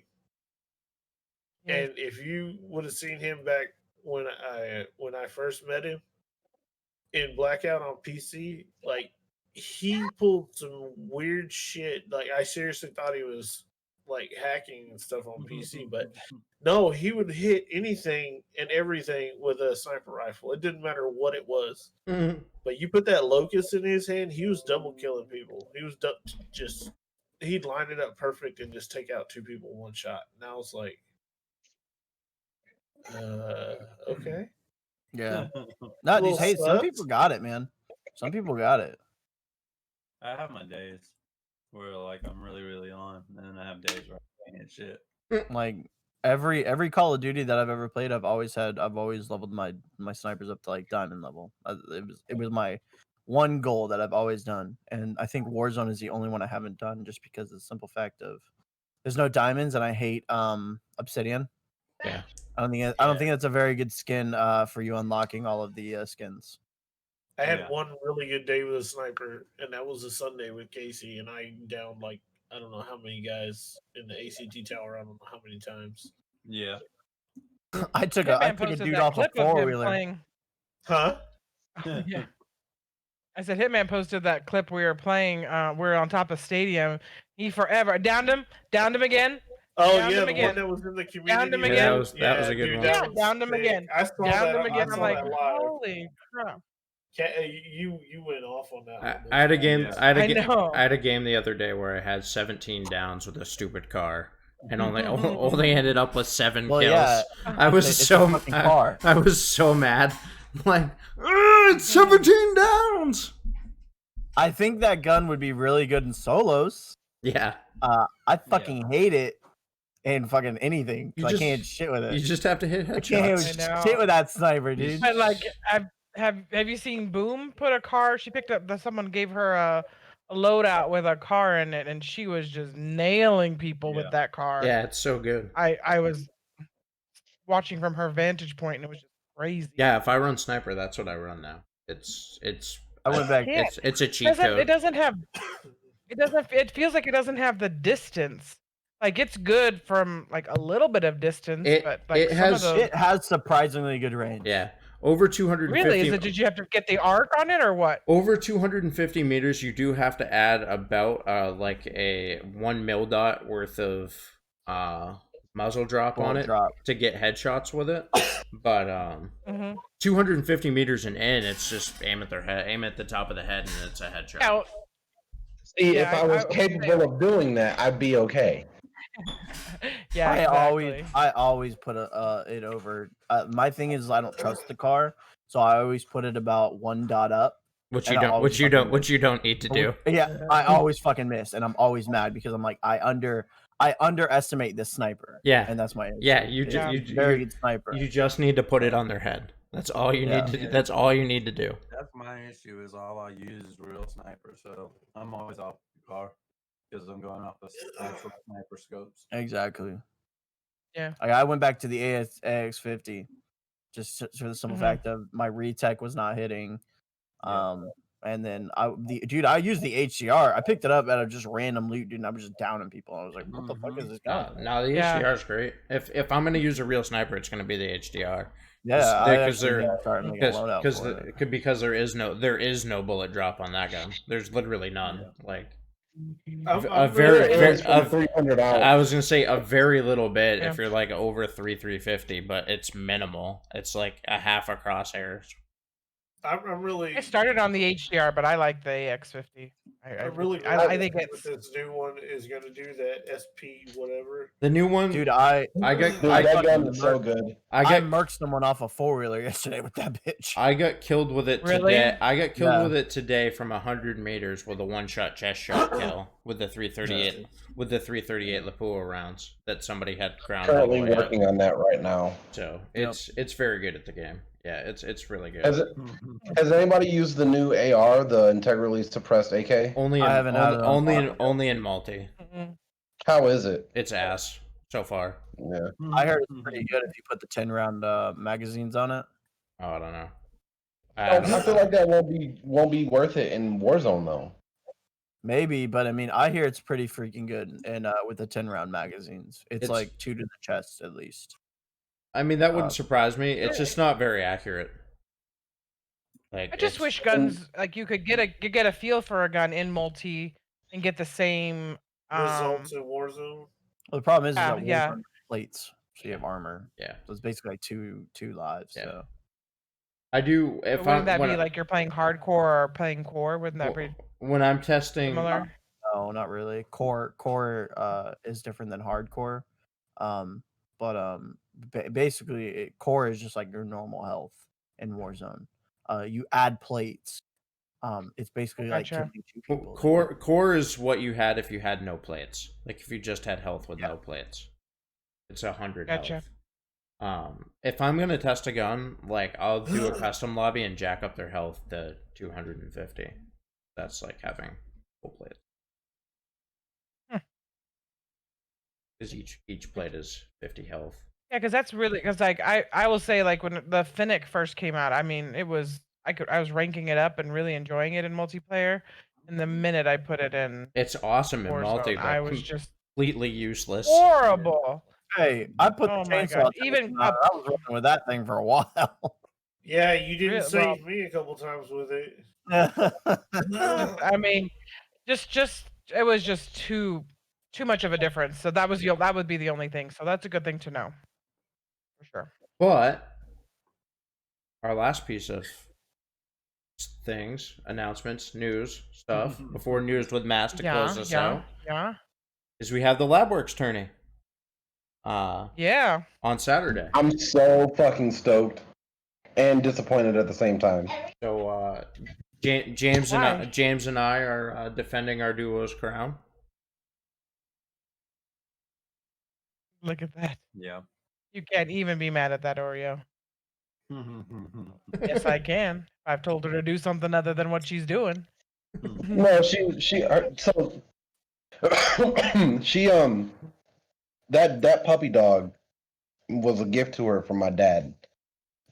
Yeah. And if you would have seen him back when I first met him in Blackout on PC, like he pulled some weird shit. Like I seriously thought he was like hacking and stuff on PC, but no, he would hit anything and everything with a sniper rifle. It didn't matter what it was. Mm-hmm. But you put that locust in his hand, he was double killing people. He was he'd line it up perfect and just take out 2 people in one shot. And I was like, okay. Yeah. No, these some people got it, man. Some people got it. I have my days where like I'm really, really on, and then I have days where I can't shit. Like every Call of Duty that I've ever played, I've always leveled my snipers up to like diamond level. It was my one goal that I've always done, and I think Warzone is the only one I haven't done, just because of the simple fact of there's no diamonds, and I hate obsidian. Yeah, I don't think that's a very good skin for you unlocking all of the skins. I had one really good day with a sniper, and that was a Sunday with Casey, and I downed like I don't know how many guys in the ACT tower. I don't know how many times. Yeah, I took a dude off a 4-wheeler. Huh? Yeah. I said Hitman posted that clip we were playing. We're on top of stadium. He forever downed him again, Oh Downed yeah, him the again. one that was in the community. Downed him Yeah, again. that was a good dude, one. that Yeah, was downed him sick. again. I saw Downed that. him again. I I'm saw like, that live. holy crap. You went off on that. one. I had a game. Yeah. I had a I game. know. I had a game the other day where I had 17 downs with a stupid car, and only ended up with 7 Well, kills. yeah, I was it's a so fucking car. I was so mad. Like, it's 17 downs. I think that gun would be really good in solos. Yeah, I fucking hate it in fucking anything. 'Cause You I just- can't hit shit with it. you just have to hit I can't headshots. hit I know. shit with that sniper, dude. But like, have you seen Boom put a car? She picked up someone gave her a loadout with a car in it, and she was just nailing people with that car. Yeah, it's so good. I was watching from her vantage point, and it was just crazy. Yeah, if I run sniper, that's what I run now. It's I went back. Yeah. it's a cheat code. It doesn't have. It feels like it doesn't have the distance. Like it's good from like a little bit of distance, It- but like it some has- of the, It has surprisingly good range. Yeah, over 250. really is it? Did you have to get the arc on it or what? Over 250 meters, you do have to add about like a 1 mil dot worth of muzzle drop on Bullet it drop. to get headshots with it. But Mm-hmm. 250 meters and in, it's just aim at their head, aim at the top of the head, and it's a headshot. Yeah, See, Yeah, if I was I would capable of doing that, I'd be okay. yeah. I always put it over. My thing is I don't trust the car, so I always put it about 1 dot up. Which And you I don't, always which you fucking don't, which you don't need to do. Yeah, I always fucking miss, and I'm always mad because I'm like I underestimate this sniper. Yeah. and that's my issue. Yeah, you It's ju- a you- very you- good sniper. You just need to put it on their head. That's all you need to. Yeah. That's all you need to do. That's my issue. Is all I use is real sniper, so I'm always off the car because I'm going off the actual sniper scopes. Exactly. Yeah. Like, I went back to the AX50 just for the simple Mhm. fact of my retech was not hitting. Yeah. And then I used the HCR. I picked it up out of just random loot, dude, and I was just downing people. I was like, what the fuck is this guy? No, the Yeah. HDR is great. If I'm gonna use a real sniper, it's gonna be the HDR. Yeah, I because actually they're need to start making a loadout for it. because there is no bullet drop on that gun. There's literally none. Like I'm very- really- very- It's for 300 hours. I was gonna say a very little bit Yeah. if you're like over 350, but it's minimal. It's like a half a crosshair. I'm really. I started on the HDR, but I like the AX50. I really. I think glad it's that this new one is going to do that SP whatever. The new one, Dude, I Dude, I that got gun is so good. I I got murked someone off a 4-wheeler yesterday with that bitch. I got killed with it Really? today. I got killed Yeah. with it today from 100 meters with a one-shot chest shot kill with the 338 Lapua rounds that somebody had ground. all the Currently way up. working on that right now. So it's very good at the game. Yeah, it's really good. Has anybody used the new AR, the integrally suppressed AK? Only in, I haven't had it on only in multi. Mhm. How is it? It's ass so far. Yeah. I heard it's pretty good if you put the 10-round magazines on it. Oh, I don't know. I feel like that won't be worth it in Warzone though. Maybe, but I mean, I hear it's pretty freaking good, and with the 10-round magazines, it's It's- like 2 to the chest at least. I mean, that wouldn't Uh, surprise me. It's just not very accurate. Like I just it's- wish guns like you could get a feel for a gun in multi and get the same Results in Warzone. Well, the problem is that yeah. Warzone plates, so you have armor. Yeah. So it's basically like two lives. Yeah. So I do. If Wouldn't I'm that when be I- like you're playing hardcore or playing core? Wouldn't that be when I'm testing, similar? no, not really. Core is different than hardcore. Basically, core is just like your normal health in Warzone. You add plates. It's basically like Gotcha. killing 2 people. core is what you had if you had no plates. Like if you just had health with no plates. It's 100 Gotcha. health. If I'm gonna test a gun, like I'll do a custom lobby and jack up their health to 250. That's like having full plates. Because each plate is 50 health. Yeah, because that's really because like I will say like when the Finnick first came out, I mean it was I was ranking it up and really enjoying it in multiplayer, and the minute I put it in It's awesome in Warzone, multi, but I was just completely useless. horrible. Hey, I put Oh the my chainsaw. God, to even it, I was running with that thing for a while. Yeah, you didn't Well- save me a couple times with it. I mean, just it was just too too much of a difference. So that would be the only thing. So that's a good thing to know. For sure. But our last piece of things, announcements, news, stuff, before news with Mass to close us out, is we have the LabWorks tourney. Yeah. On Saturday. I'm so fucking stoked and disappointed at the same time. So James and I are defending our duo's crown. Look at that. Yeah. You can't even be mad at that, Oreo. Yes, I can. I've told her to do something other than what she's doing. No, so she that puppy dog was a gift to her from my dad.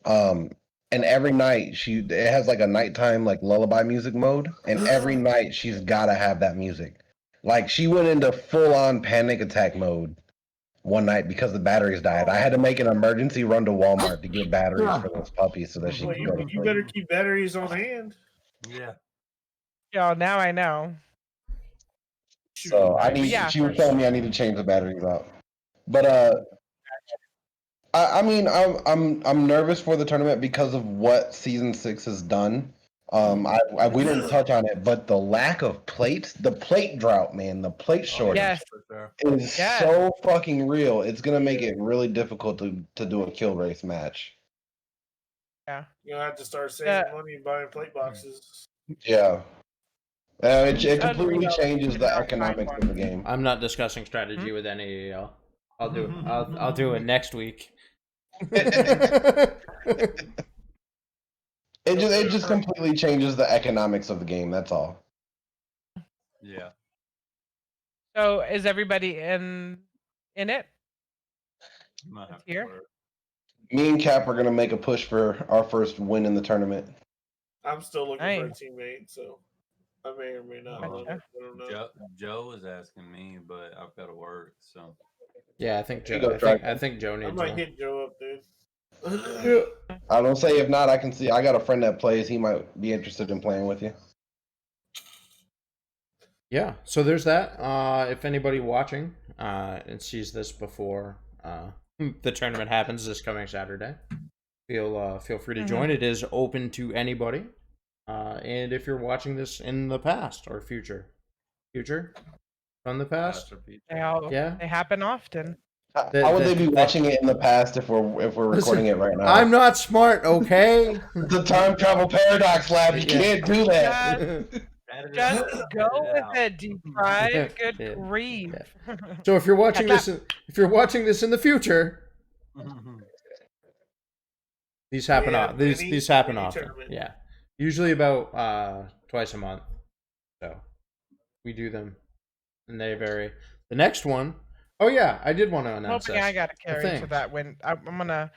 And every night it has like a nighttime like lullaby music mode, and every night she's gotta have that music. Like she went into full on panic attack mode one night because the batteries died. I had to make an emergency run to Walmart to get batteries for those puppies so that she Well, could go to you sleep. better keep batteries on hand. Yeah. Yeah, now I know. So I need. Yeah, She was for telling me I need to change the batteries out. But I mean, I'm nervous for the tournament because of what Season 6 has done. We didn't touch on it, but the lack of plates, the plate drought, man, the plate shortage Yes. is so fucking real. It's gonna make it really difficult to do a kill race match. Yeah. You'll have to start saving money and buying plate boxes. Yeah. It completely changes the economics of the game. I'm not discussing strategy with any of y'all. I'll do it next week. It just completely changes the economics of the game. That's all. Yeah. So is everybody in it? Might have to Here? work. Me and Cap are gonna make a push for our first win in the tournament. I'm still looking for a Nice. teammate, so I may or may not. Well, I don't know. Joe was asking me, but I've got to work, so. Yeah, I think You Joe. go, Dragon. I think Joe I needs might one. hit Joe up, dude. I don't say if not, I can see. I got a friend that plays. He might be interested in playing with you. Yeah, so there's that. If anybody watching and sees this before the tournament happens this coming Saturday, feel free to join. It is open to anybody. And if you're watching this in the past or future from the past, They happen often. How would they be watching it in the past if we're recording it right now? I'm not smart, okay? The time travel paradox lab. You can't do that. Just go with it, deep fried. Good grief. So if you're watching this, in the future, these happen. Yeah, These happen mini often. tournament. Yeah, usually about twice a month. So we do them, and they vary. The next one. Oh yeah, I did want to announce Hoping this. I got to carry thing. to that win. I'm gonna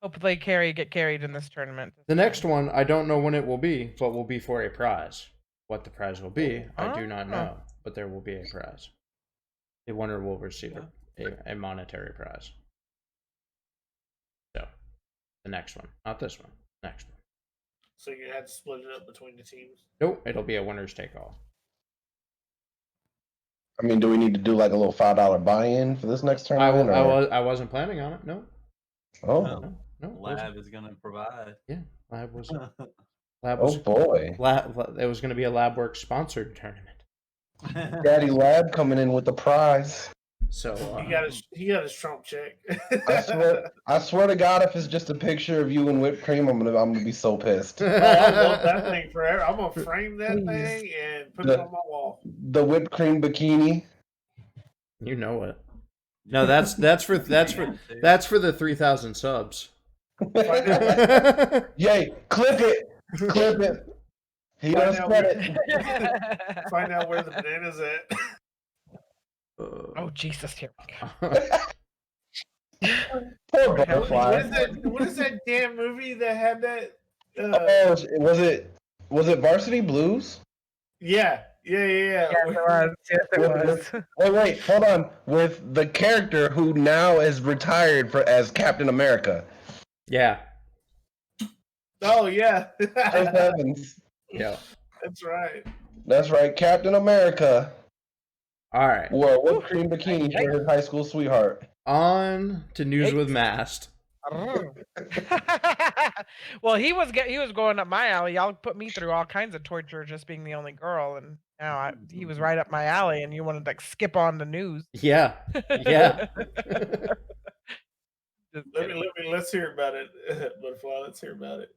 hopefully get carried in this tournament. The next one, I don't know when it will be, but will be for a prize. What the prize will be, I do not know, but there will be a prize. The winner will receive a monetary prize. So, the next one, not this one, next one. So you had to split it up between the teams. Nope, it'll be a winner's take all. I mean, do we need to do like a little $5 buy-in for this next tournament? I wasn't planning on it. No. Oh. No. Lab is gonna provide. Yeah, Lab was. Oh boy. It was going to be a LabWorks sponsored tournament. Daddy Lab coming in with the prize. So he got his Trump check. I swear to God, if it's just a picture of you and whipped cream, I'm gonna be so pissed. Oh, I love that thing forever. I'm gonna frame that thing and put it on my wall. The whipped cream bikini. You know it. No, that's for the 3,000 subs. Yay! Clip it. Clip it. He Find does out spread where- it. Find out where the banana's at. Oh Jesus! Here we Poor What butterfly. is that damn movie that had that? Oh, was it Varsity Blues? Yeah. Yes, it was. Yes, it was. Wait, hold on. With the character who now is retired as Captain America. Yeah. Oh yeah. Chris Evans. Yeah. That's right. That's right, Captain America. All right. Wore a whipped cream bikini for his high school sweetheart. On to news with Mast. Well, he was going up my alley. Y'all put me through all kinds of torture just being the only girl, and now he was right up my alley, and you wanted to skip on the news. Yeah. Yeah. Let's hear about it, Butterfly. Let's hear about it.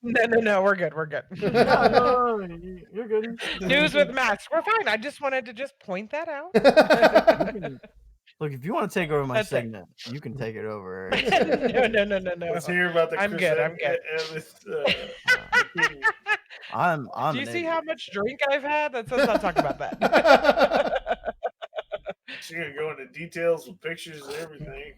No, we're good. No, you're good. News with Max. We're fine. I just wanted to just point that out. Look, if you want to take over my That's it. segment, you can take it over. No. Let's hear about the I'm Chris good. Evans, bikini. I'm Do you an see idiot. how much drink I've had? Let's not talk about that. She's gonna go into details with pictures and everything.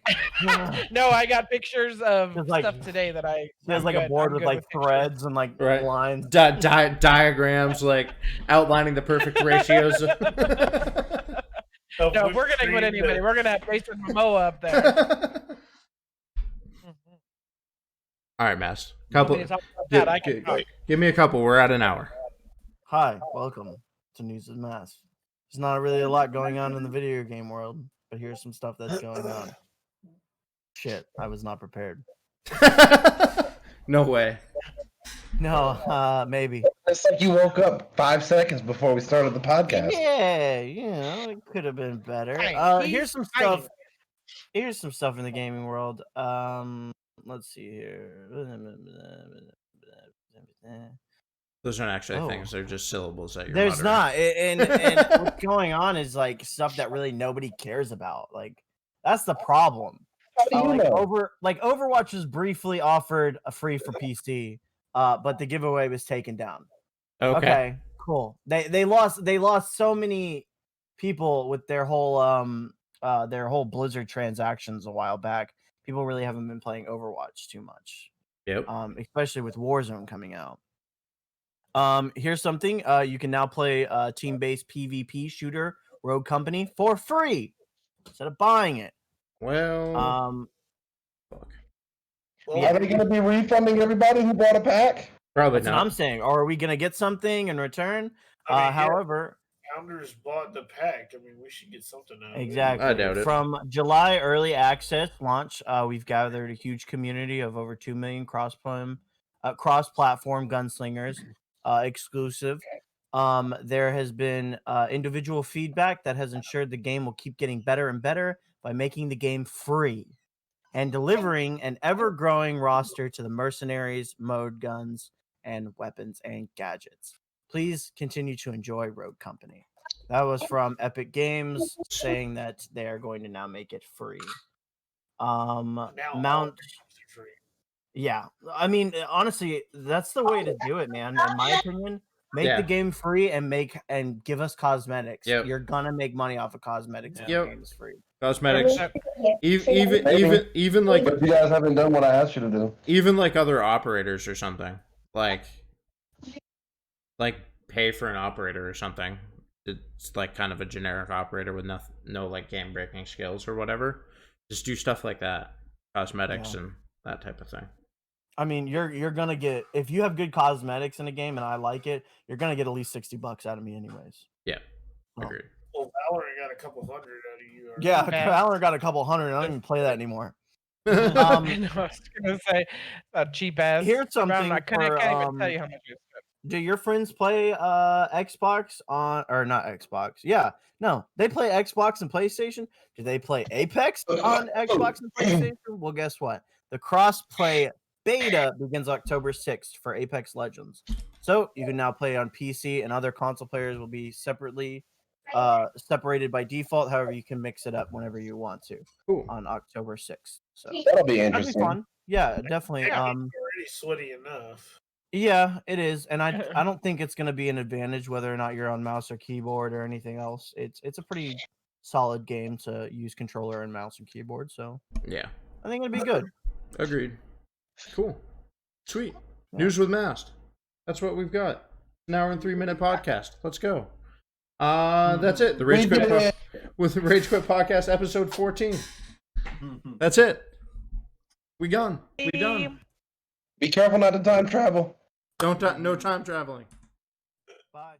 No, I got pictures of Just like- stuff today that I. He has I'm like a good. board I'm with good like pictures. threads and like Right. lines. Diagrams like outlining the perfect ratios. Of No, if which we're gonna put cream anybody, that- we're gonna have Jason Momoa up there. All right, Mast. You want Couple. me to talk about that? I can talk. Give me a couple. We're at an hour. Hi, welcome to News with Mass. There's not really a lot going on in the video game world, but here's some stuff that's going on. Shit, I was not prepared. No way. No, maybe. It's like you woke up 5 seconds before we started the podcast. Yeah, it could have been better. Fine, Here's he's some fine. stuff. Here's some stuff in the gaming world. Let's see here. Those aren't actually Oh. things. They're just syllables that you're There's muttering. not, and what's going on is like stuff that really nobody cares about. Like that's the problem. How do you know? Overwatch was briefly offered a free for PC, but the giveaway was taken down. Okay. Cool. They lost so many people with their whole Blizzard transactions a while back. People really haven't been playing Overwatch too much. Yep. Especially with Warzone coming out. Here's something. You can now play team-based PvP shooter Rogue Company for free instead of buying it. Well. Fuck. Well, Are they going to be refunding everybody who bought a pack? Probably That's what not. I'm saying. Or are we gonna get something in return? I mean, yeah, However, Founders bought the pack. I mean, we should get something out of it. exactly. I doubt it. From July early access launch, we've gathered a huge community of over 2 million cross-platform gunslingers exclusive. There has been individual feedback that has ensured the game will keep getting better and better by making the game free and delivering an ever-growing roster to the mercenaries, mode guns, and weapons and gadgets. Please continue to enjoy Rogue Company. That was from Epic Games saying that they are going to now make it free. Now Mount, all games are free. yeah. I mean, honestly, that's the way to do it, man. In my opinion, make Yeah. the game free and give us cosmetics. Yep. You're gonna make money off of cosmetics if Yep. the game is free. Cosmetics. Even Maybe. even like But you guys haven't done what I asked you to do. even like other operators or something. Like pay for an operator or something. It's like kind of a generic operator with no like game breaking skills or whatever. Just do stuff like that. Cosmetics and that type of thing. I mean, you're gonna get, if you have good cosmetics in a game and I like it, you're gonna get at least $60 out of me anyways. Yeah. Oh. Agreed. Well, Valorant got a couple hundred out of you. already. Yeah, Okay. Valorant got a couple hundred. I don't even play that anymore. I was gonna say cheap ass. Here's something I can't for, even tell you how much it's. Do your friends play Xbox on, or not Xbox? Yeah, no, they play Xbox and PlayStation. Do they play Apex on Xbox and PlayStation? Well, guess what? The cross-play beta begins October 6th for Apex Legends. So you can now play on PC, and other console players will be separated by default. However, you can mix it up whenever you want to Cool. on October 6th. So That'll be that'd be interesting. fun. Yeah, definitely. Yeah, I mean, you're already sweaty enough. Yeah, it is, and I don't think it's going to be an advantage whether or not you're on mouse or keyboard or anything else. It's a pretty solid game to use controller and mouse and keyboard, so Yeah. I think it'll be good. Agreed. Cool. Sweet. News with Mast. That's what we've got. An hour and 3-minute podcast. Let's go. That's it. The Rage Quit with the Rage Quit podcast episode 14. That's it. We done. We done. Be careful not to time travel. No time traveling. Bye.